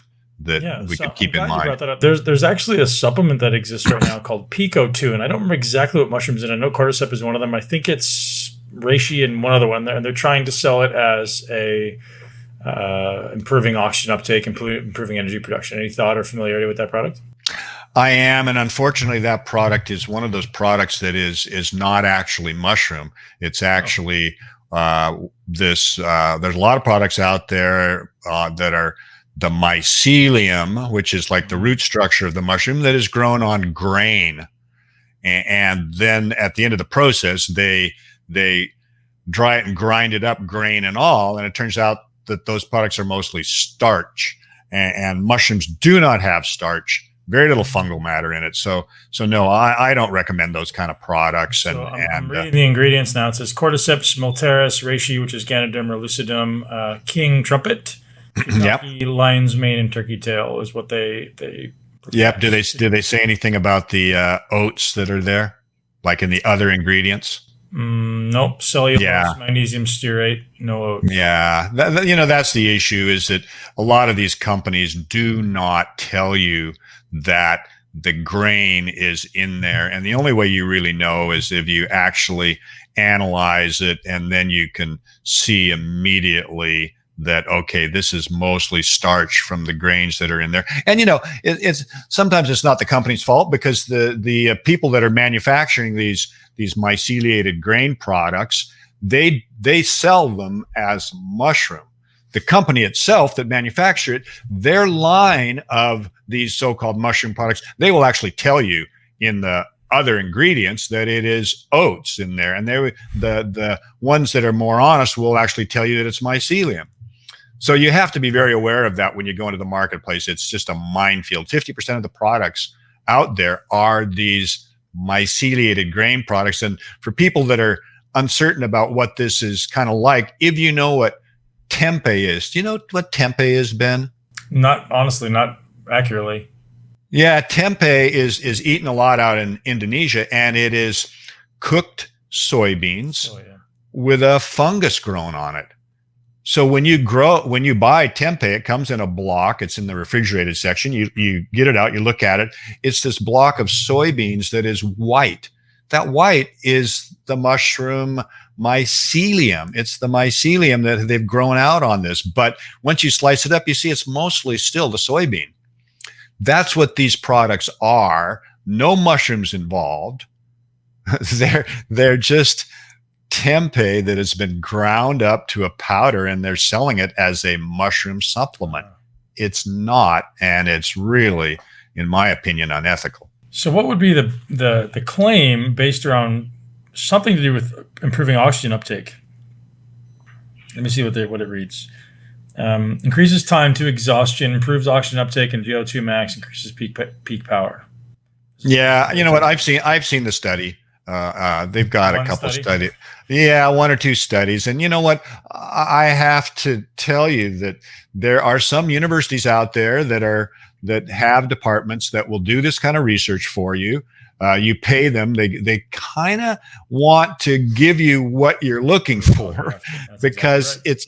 we could keep in mind. That up. There's actually a supplement that exists right now called Pico-2, and I don't remember exactly what mushrooms in it. I know Cordyceps is one of them. I think it's reishi and one other one, and they're trying to sell it as a improving oxygen uptake, improving energy production. Any thought or familiarity with that product? I am, and unfortunately, that product is one of those products that is not actually mushroom. It's actually there's a lot of products out there that are the mycelium, which is like the root structure of the mushroom, that is grown on grain. And then at the end of the process, they dry it and grind it up, grain and all. And it turns out that those products are mostly starch, and mushrooms do not have starch. Very little fungal matter in it. So no, I don't recommend those kind of products. And I'm reading the ingredients now. It says Cordyceps militaris, reishi, which is Ganoderma lucidum, king trumpet, Kentucky lion's mane, and turkey tail is what they. Yep. Do they say anything about the oats that are there, like in the other ingredients? Nope. Cellulose, magnesium stearate, no oats. Yeah. That's the issue, is that a lot of these companies do not tell you that the grain is in there. And the only way you really know is if you actually analyze it, and then you can see immediately that, okay, this is mostly starch from the grains that are in there. And, it's sometimes it's not the company's fault, because the people that are manufacturing these myceliated grain products, they sell them as mushroom. The company itself that manufacture it, their line of these so-called mushroom products, they will actually tell you in the other ingredients that it is oats in there. And the ones that are more honest will actually tell you that it's mycelium. So you have to be very aware of that when you go into the marketplace. It's just a minefield. 50% of the products out there are these myceliated grain products. And for people that are uncertain about what this is kind of like, if you know what tempeh is? Do you know what tempeh is, Ben? Not honestly, not accurately. Yeah, tempeh is eaten a lot out in Indonesia, and it is cooked soybeans Oh yeah. with a fungus grown on it. So when you buy tempeh, it comes in a block. It's in the refrigerated section. You get it out, you look at it. It's this block of soybeans that is white. That white is the mushroom mycelium. It's the mycelium that they've grown out on this. But once you slice it up, you see it's mostly still the soybean. That's what these products are. No mushrooms involved. They're just tempeh that has been ground up to a powder, and they're selling it as a mushroom supplement. It's not, and it's really, in my opinion, unethical. So what would be the claim based around something to do with improving oxygen uptake? Let me see what it reads. Increases time to exhaustion, improves oxygen uptake and VO2 max, increases peak power. Yeah, you know what? I've seen the study. They've got a couple studies. Yeah, one or two studies. And you know what? I have to tell you that there are some universities out there that have departments that will do this kind of research for you. You pay them. They kind of want to give you what you're looking for, because exactly right. It's,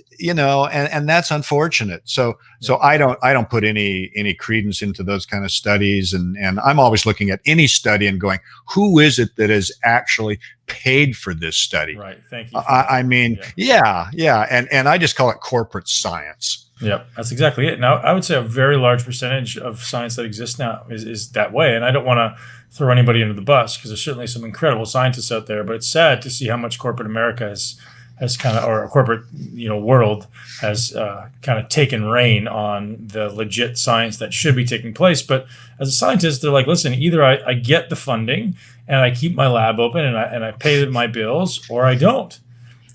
and that's unfortunate. So I don't put any credence into those kind of studies, and I'm always looking at any study and going, who is it that is actually paid for this study? Right. Thank you. I mean, yeah. And I just call it corporate science. Yep, that's exactly it. Now, I would say a very large percentage of science that exists now is that way. And I don't want to throw anybody under the bus, because there's certainly some incredible scientists out there. But it's sad to see how much corporate America has kind of, or corporate world has kind of taken reign on the legit science that should be taking place. But as a scientist, they're like, listen, either I get the funding and I keep my lab open and I pay my bills, or I don't.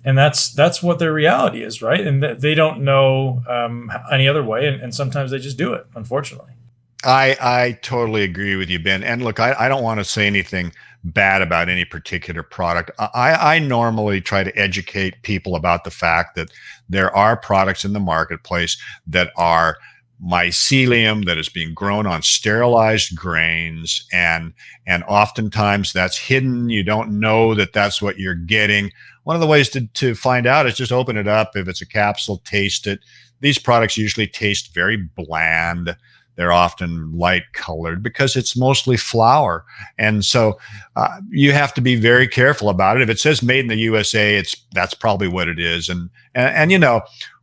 And that's what their reality is, right? And they don't know any other way, and sometimes they just do it, unfortunately. I totally agree with you, Ben. And look, I don't want to say anything bad about any particular product. I normally try to educate people about the fact that there are products in the marketplace that are mycelium that is being grown on sterilized grains, and oftentimes that's hidden. You don't know that that's what you're getting. One of the ways to find out is just open it up. If it's a capsule, taste it. These products usually taste very bland. They're often light colored because it's mostly flour. And so you have to be very careful about it. If it says made in the USA, that's probably what it is. And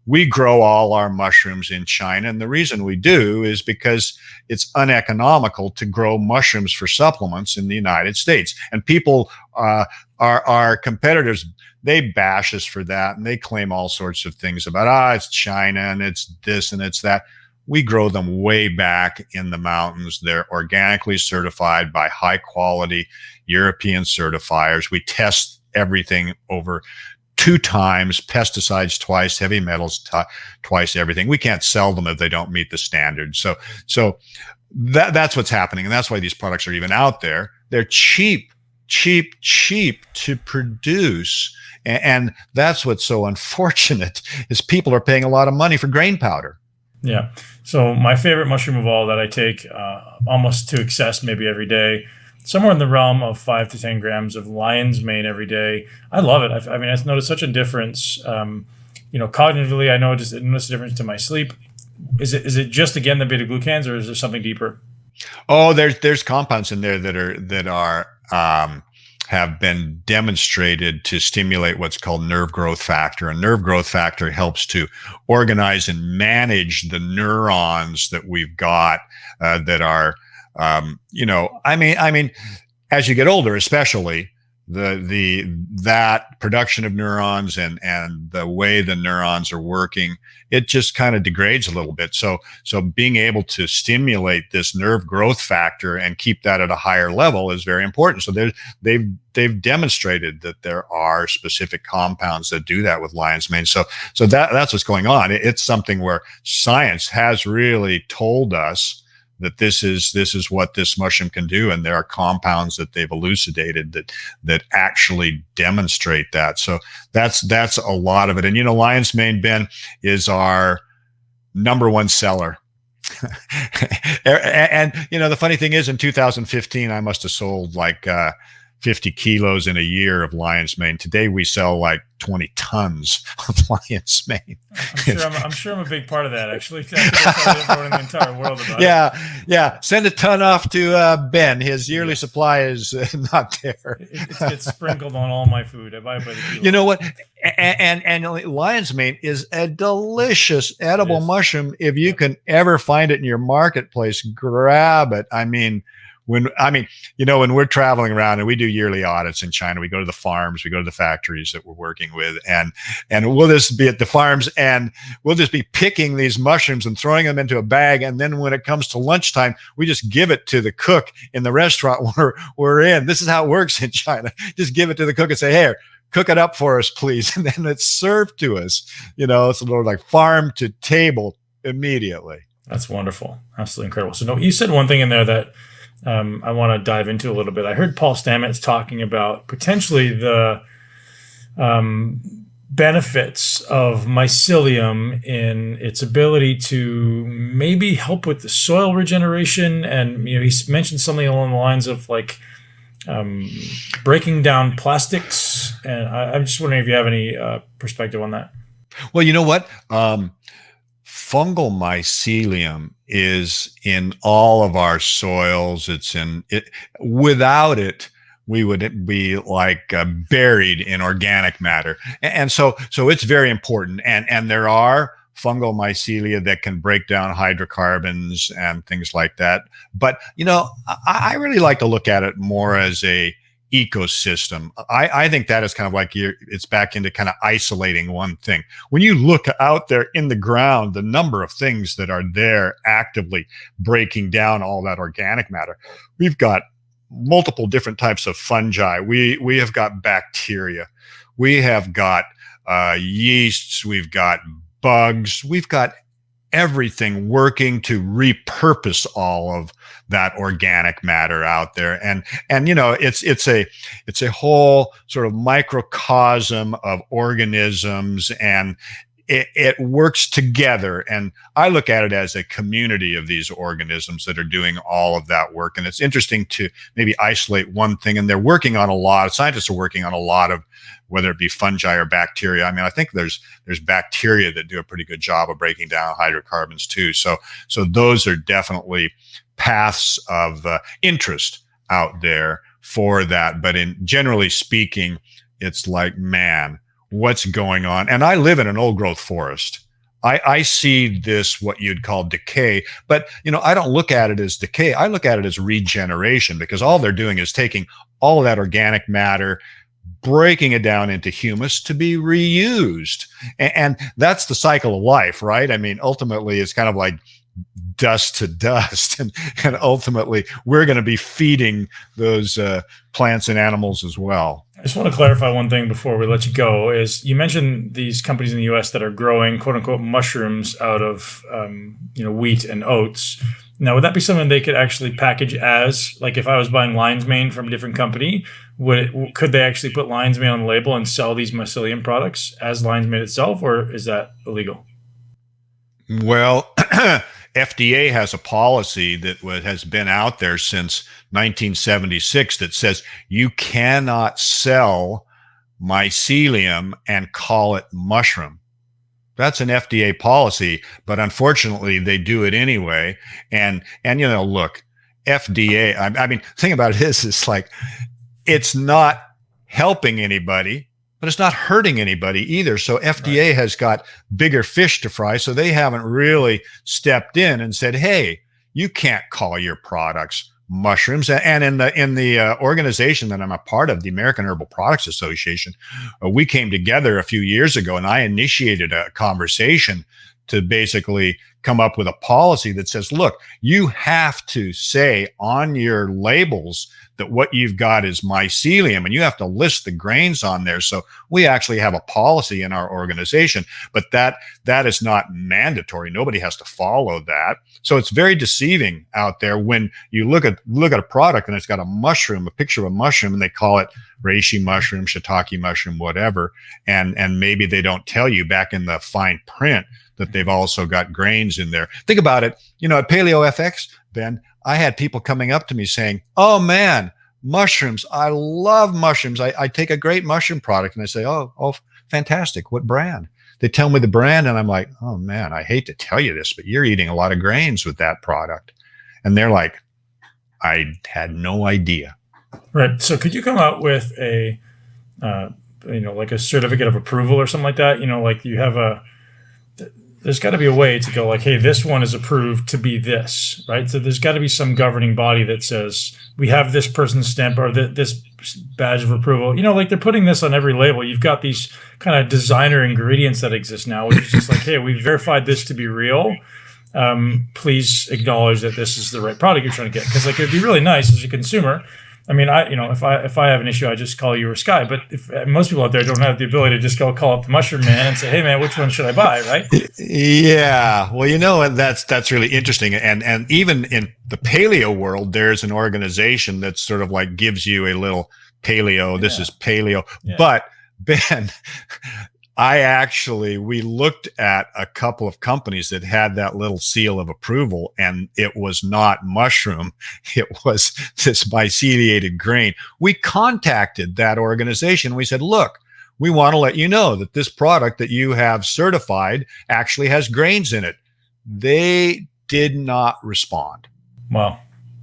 we grow all our mushrooms in China. And the reason we do is because it's uneconomical to grow mushrooms for supplements in the United States. And people, our competitors, they bash us for that. And they claim all sorts of things about, it's China and it's this and it's that. We grow them way back in the mountains. They're organically certified by high quality European certifiers. We test everything over 2 times, pesticides twice, heavy metals twice, everything. We can't sell them if they don't meet the standards. So that's what's happening. And that's why these products are even out there. They're cheap to produce. And that's what's so unfortunate, is people are paying a lot of money for grain powder. Yeah. So my favorite mushroom of all that I take almost to excess, maybe every day, somewhere in the realm of 5 to 10 grams of lion's mane every day. I love it. I've noticed such a difference. Cognitively, I noticed a difference to my sleep. Is it just, again, the beta-glucans, or is there something deeper? Oh, there's compounds in there that are have been demonstrated to stimulate what's called nerve growth factor. And nerve growth factor helps to organize and manage the neurons that we've got that are, as you get older, especially that production of neurons and the way the neurons are working, it just kind of degrades a little bit. So being able to stimulate this nerve growth factor and keep that at a higher level is very important. So they've demonstrated that there are specific compounds that do that with lion's mane. So that's what's going on. It's something where science has really told us that this is what this mushroom can do, and there are compounds that they've elucidated that actually demonstrate that. So that's a lot of it. And lion's mane, Ben, is our number one seller. And the funny thing is, in 2015, I must have sold like 50 kilos in a year of lion's mane. Today we sell like 20 tons of lion's mane. I'm sure I'm a big part of that, actually. I tell everyone in the entire world about it. Yeah. Send a ton off to Ben. His yearly supply is not there. It gets sprinkled on all my food. I buy it by the kilo. You know what? And lion's mane is a delicious edible mushroom. If you can ever find it in your marketplace, grab it. When we're traveling around and we do yearly audits in China, we go to the farms, we go to the factories that we're working with, and we'll just be at the farms and we'll just be picking these mushrooms and throwing them into a bag. And then when it comes to lunchtime, we just give it to the cook in the restaurant we're in. This is how it works in China. Just give it to the cook and say, "Hey, cook it up for us, please." And then it's served to us. It's a little like farm to table immediately. That's wonderful. Absolutely incredible. So you said one thing in there that I want to dive into a little bit. I heard Paul Stamets talking about potentially the benefits of mycelium in its ability to maybe help with the soil regeneration. And he mentioned something along the lines of like breaking down plastics. And I'm just wondering if you have any perspective on that. Well, you know what? Fungal mycelium is in all of our soils. It's in it. Without it, we would be like buried in organic matter. And so it's very important. And there are fungal mycelia that can break down hydrocarbons and things like that. But, I really like to look at it more as a ecosystem. I think that is kind of like it's back into kind of isolating one thing. When you look out there in the ground, the number of things that are there actively breaking down all that organic matter. We've got multiple different types of fungi. We have got bacteria. We have got yeasts. We've got bugs. We've got everything working to repurpose all of that organic matter out there. And it's a whole sort of microcosm of organisms, and it works together. And I look at it as a community of these organisms that are doing all of that work. And it's interesting to maybe isolate one thing. And they're working on scientists are working on a lot of, whether it be fungi or bacteria. I think there's bacteria that do a pretty good job of breaking down hydrocarbons too. So those are definitely paths of interest out there for that. But generally speaking, it's like, man, what's going on? And I live in an old growth forest. I see this, what you'd call decay, but I don't look at it as decay. I look at it as regeneration, because all they're doing is taking all of that organic matter, breaking it down into humus to be reused. And that's the cycle of life, right? Ultimately it's kind of like dust to dust, and ultimately we're going to be feeding those plants and animals as well. I just want to clarify one thing before we let you go. Is you mentioned these companies in the U.S. that are growing "quote unquote" mushrooms out of wheat and oats. Now, would that be something they could actually package as, like, if I was buying lion's mane from a different company, could they actually put lion's mane on the label and sell these mycelium products as lion's mane itself, or is that illegal? Well, FDA has a policy that has been out there since 1976 that says you cannot sell mycelium and call it mushroom. That's an FDA policy, but unfortunately they do it anyway. And look, FDA, thing about it is, it's like, it's not helping anybody, but it's not hurting anybody either. So FDA has got bigger fish to fry. So they haven't really stepped in and said, hey, you can't call your products mushrooms. And in the organization that I'm a part of, the American Herbal Products Association, we came together a few years ago, and I initiated a conversation to basically come up with a policy that says, look, you have to say on your labels that what you've got is mycelium, and you have to list the grains on there. So we actually have a policy in our organization, but that is not mandatory. Nobody has to follow that. So it's very deceiving out there when you look at a product and it's got a picture of a mushroom, and they call it reishi mushroom, shiitake mushroom, whatever. And maybe they don't tell you back in the fine print that they've also got grains in there. Think about it. At Paleo FX, Ben, I had people coming up to me saying, oh man, mushrooms. I love mushrooms. I take a great mushroom product. And I say, oh, fantastic. What brand? They tell me the brand, and I'm like, oh man, I hate to tell you this, but you're eating a lot of grains with that product. And they're like, I had no idea. Right. So could you come out with a, like a certificate of approval or something like that? Like you have there's got to be a way to go like, hey, this one is approved to be this, right? So there's got to be some governing body that says we have this person's stamp or this badge of approval. Like they're putting this on every label. You've got these kind of designer ingredients that exist now, which is just like, hey, we've verified this to be real. Please acknowledge that this is the right product you're trying to get. Because like it'd be really nice as a consumer. I mean, if I have an issue, I just call you or Sky. But if most people out there don't have the ability to just go call up the mushroom man and say, "Hey, man, which one should I buy?" Right? Yeah. Well, and that's really interesting. And even in the paleo world, there's an organization that sort of like gives you a little paleo. This is paleo. Yeah. But Ben, we looked at a couple of companies that had that little seal of approval, and it was not mushroom. It was this myceliated grain. We contacted that organization. We said, look, we want to let you know that this product that you have certified actually has grains in it. They did not respond. Well,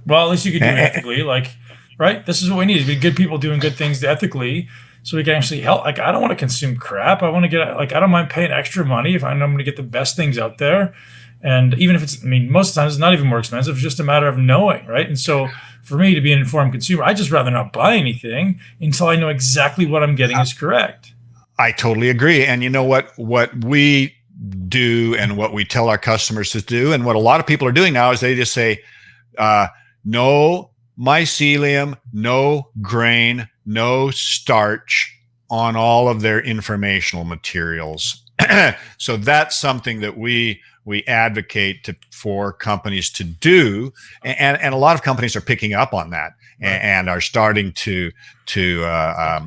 at least you could do it ethically. Like, right? This is what we need. Be good people doing good things ethically. So we can actually help. Like, I don't want to consume crap. I want to get, I don't mind paying extra money if I know I'm going to get the best things out there. And even if most of the times it's not even more expensive. It's just a matter of knowing, right? And so for me to be an informed consumer, I just rather not buy anything until I know exactly what I'm getting is correct. I totally agree. And you know what we do and what we tell our customers to do, and what a lot of people are doing now is they just say, no mycelium, no grain, no starch on all of their informational materials. So that's something that we advocate for companies to do, and a lot of companies are picking up on that and are starting to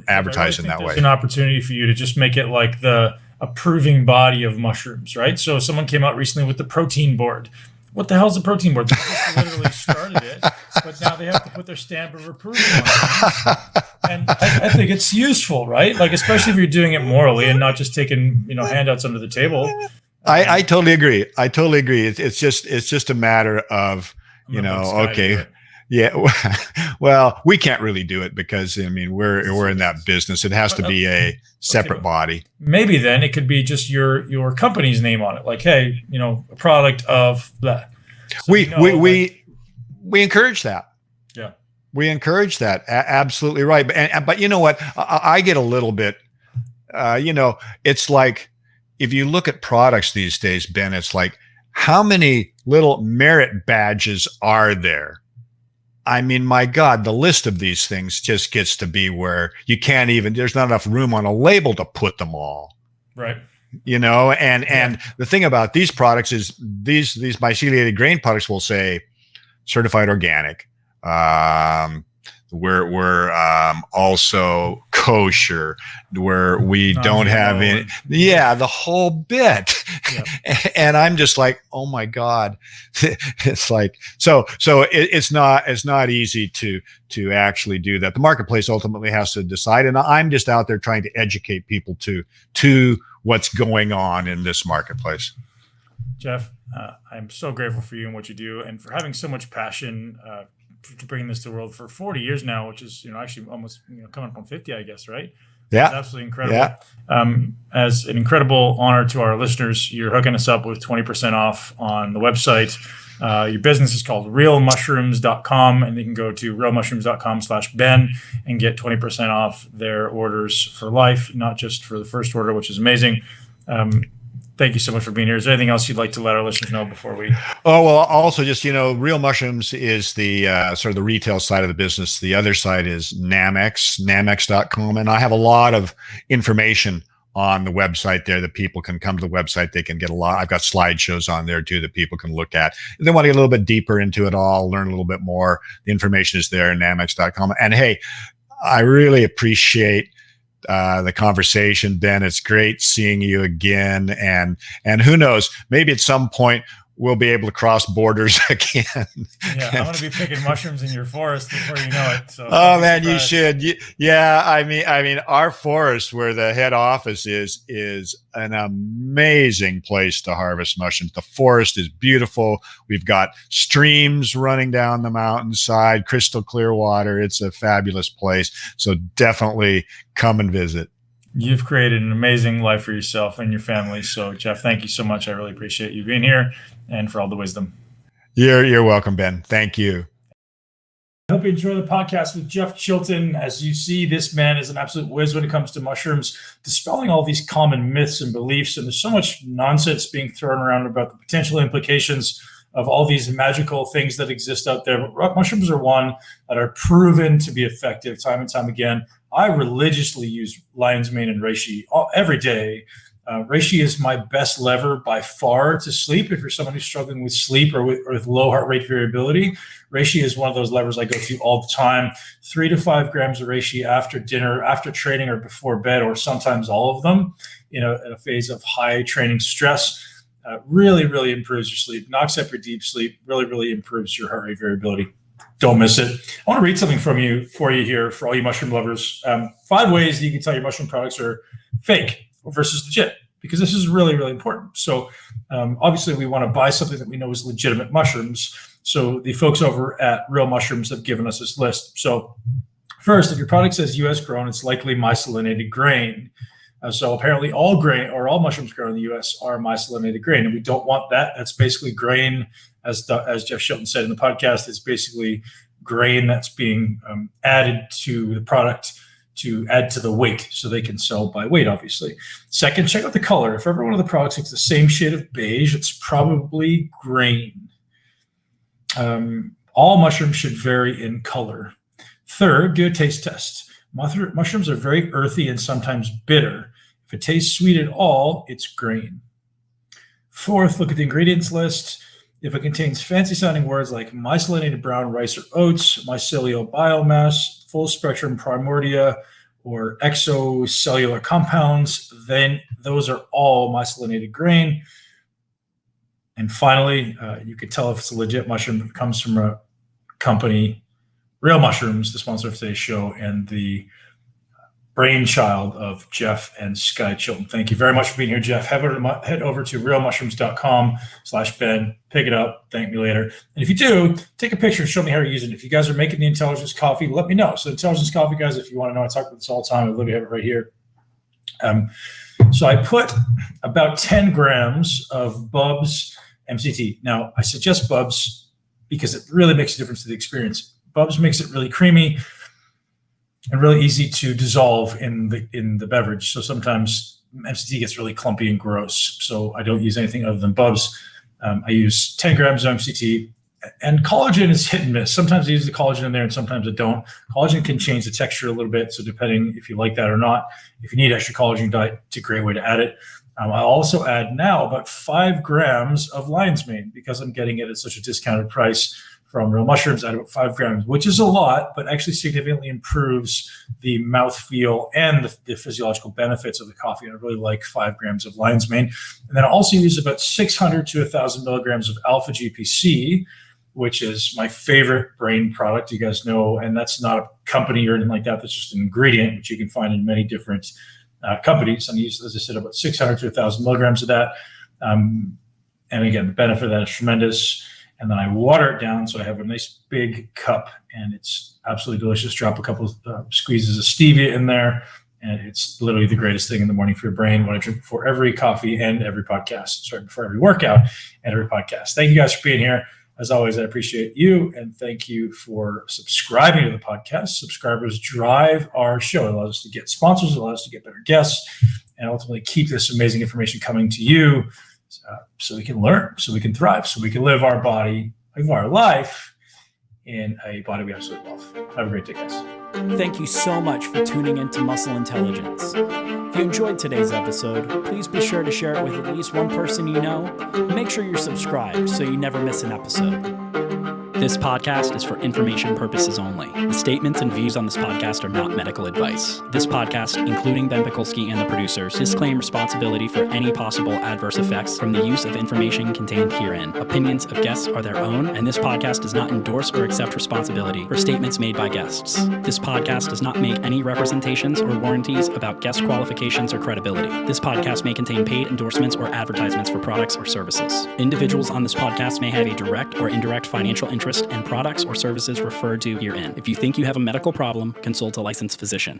advertise in that way. There's an opportunity for you to just make it like the approving body of mushrooms, right? So someone came out recently with the protein board. What the hell's a protein board? They just literally started it, but now they have to put their stamp of approval on it. And I think it's useful, right? Like, especially if you're doing it morally and not just taking, handouts under the table. I totally agree. It's just a matter of, okay. Yeah. Well, we can't really do it because we're in that business. It has to be a separate body. Maybe then it could be just your company's name on it. Like, hey, a product of that. So we encourage that. Yeah. We encourage that. Absolutely right. But you know what? I get a little bit, it's like, if you look at products these days, Ben, it's like, how many little merit badges are there? I mean, my God, the list of these things just gets to be where you can't even, there's not enough room on a label to put them all. Right. And the thing about these products is these myceliated grain products will say certified organic. We're also kosher, where we don't have any, the whole bit. Yep. And I'm just like, oh my God, it's like, so it's not easy to actually do that. The marketplace ultimately has to decide. And I'm just out there trying to educate people to what's going on in this marketplace. Jeff, I'm so grateful for you and what you do, and for having so much passion, to bring this to the world for 40 years now, which is, actually almost, coming up on 50, I guess, right? Yeah. It's absolutely incredible. Yeah. As an incredible honor to our listeners, you're hooking us up with 20% off on the website. Your business is called realmushrooms.com, and they can go to realmushrooms.com/Ben and get 20% off their orders for life, not just for the first order, which is amazing. Thank you so much for being here. Is there anything else you'd like to let our listeners know before we? Oh, well, also just, Real Mushrooms is the sort of the retail side of the business. The other side is namex.com. And I have a lot of information on the website there that people can come to the website. They can get I've got slideshows on there too that people can look at. If they want to get a little bit deeper into it all, learn a little bit more, the information is there, namex.com. And hey, I really appreciate the conversation, Ben. It's great seeing you again. And who knows, maybe at some point we'll be able to cross borders again. Yeah, I'm going to be picking mushrooms in your forest before you know it. So oh man, you should. Yeah, I mean, our forest where the head office is an amazing place to harvest mushrooms. The forest is beautiful. We've got streams running down the mountainside, crystal clear water. It's a fabulous place. So definitely come and visit. You've created an amazing life for yourself and your family. So Jeff, thank you so much. I really appreciate you being here and for all the wisdom. You're welcome, Ben. Thank you. I hope you enjoy the podcast with Jeff Chilton. As you see, this man is an absolute whiz when it comes to mushrooms, dispelling all these common myths and beliefs. And there's so much nonsense being thrown around about the potential implications of all these magical things that exist out there. But mushrooms are one that are proven to be effective time and time again. I religiously use lion's mane and reishi every day. Reishi is my best lever by far to sleep. If you're someone who's struggling with sleep or with low heart rate variability, reishi is one of those levers I go to all the time. 3 to 5 grams of reishi after dinner, after training, or before bed, or sometimes all of them, in a phase of high training stress. Really, really improves your sleep, knocks up your deep sleep, really, really improves your heart rate variability. Don't miss it. I want to read something for you here for all you mushroom lovers. 5 ways that you can tell your mushroom products are fake versus legit, because this is really, really important. So obviously we want to buy something that we know is legitimate mushrooms. So the folks over at Real Mushrooms have given us this list. So first, if your product says US grown, it's likely mycelinated grain. So apparently all grain or all mushrooms grown in the US are mycelinated grain, and we don't want that. That's basically grain, as Jeff Chilton said in the podcast, it's basically grain that's being added to the product to add to the weight so they can sell by weight, obviously. Second, check out the color. If every one of the products looks the same shade of beige, it's probably grain. All mushrooms should vary in color. Third, do a taste test. Mushrooms are very earthy and sometimes bitter. If it tastes sweet at all, it's grain. Fourth, look at the ingredients list. If it contains fancy sounding words like mycelinated brown rice or oats, mycelial biomass, full spectrum primordia, or exocellular compounds, then those are all mycelinated grain. And finally, you can tell if it's a legit mushroom if it comes from a company, Real Mushrooms, the sponsor of today's show, and the brainchild of Jeff and Sky Chilton. Thank you very much for being here, Jeff. Head over to realmushrooms.com/Ben. Pick it up. Thank me later. And if you do, take a picture and show me how you're using it. If you guys are making the Intelligence Coffee, let me know. So Intelligence Coffee, guys, if you want to know, I talk about this all the time. I literally have it right here. So I put about 10 grams of Bubs MCT. Now, I suggest Bubs because it really makes a difference to the experience. Bubs makes it really creamy and really easy to dissolve in the beverage. So sometimes MCT gets really clumpy and gross. So I don't use anything other than Bubs. I use 10 grams of MCT. And collagen is hit and miss. Sometimes I use the collagen in there and sometimes I don't. Collagen can change the texture a little bit. So depending if you like that or not, if you need extra collagen diet, it's a great way to add it. I also add now about 5 grams of lion's mane because I'm getting it at such a discounted price from Real Mushrooms. I add about 5 grams, which is a lot, but actually significantly improves the mouthfeel and the physiological benefits of the coffee. And I really like 5 grams of lion's mane. And then I also use about 600 to 1,000 milligrams of alpha GPC, which is my favorite brain product, you guys know, and that's not a company or anything like that. That's just an ingredient, which you can find in many different companies. And I use, as I said, about 600 to 1,000 milligrams of that. And again, the benefit of that is tremendous. And then I water it down, so I have a nice big cup, and it's absolutely delicious. Drop a couple of squeezes of stevia in there, and it's literally the greatest thing in the morning for your brain. What I drink before every coffee and every podcast, sorry, before every workout and every podcast. Thank you guys for being here. As always, I appreciate you, and thank you for subscribing to the podcast. Subscribers drive our show. It allows us to get sponsors. It allows us to get better guests. and ultimately keep this amazing information coming to you so we can learn, so we can thrive, so we can live our life in a body we absolutely love. Have a great day, guys. Thank you so much for tuning into Muscle Intelligence. If you enjoyed today's episode, please be sure to share it with at least one person you know. Make sure you're subscribed so you never miss an episode. This podcast is for information purposes only. The statements and views on this podcast are not medical advice. This podcast, including Ben Pikulski and the producers, disclaim responsibility for any possible adverse effects from the use of information contained herein. Opinions of guests are their own, and this podcast does not endorse or accept responsibility for statements made by guests. This podcast does not make any representations or warranties about guest qualifications or credibility. This podcast may contain paid endorsements or advertisements for products or services. Individuals on this podcast may have a direct or indirect financial interest in products or services referred to herein. If you think you have a medical problem, consult a licensed physician.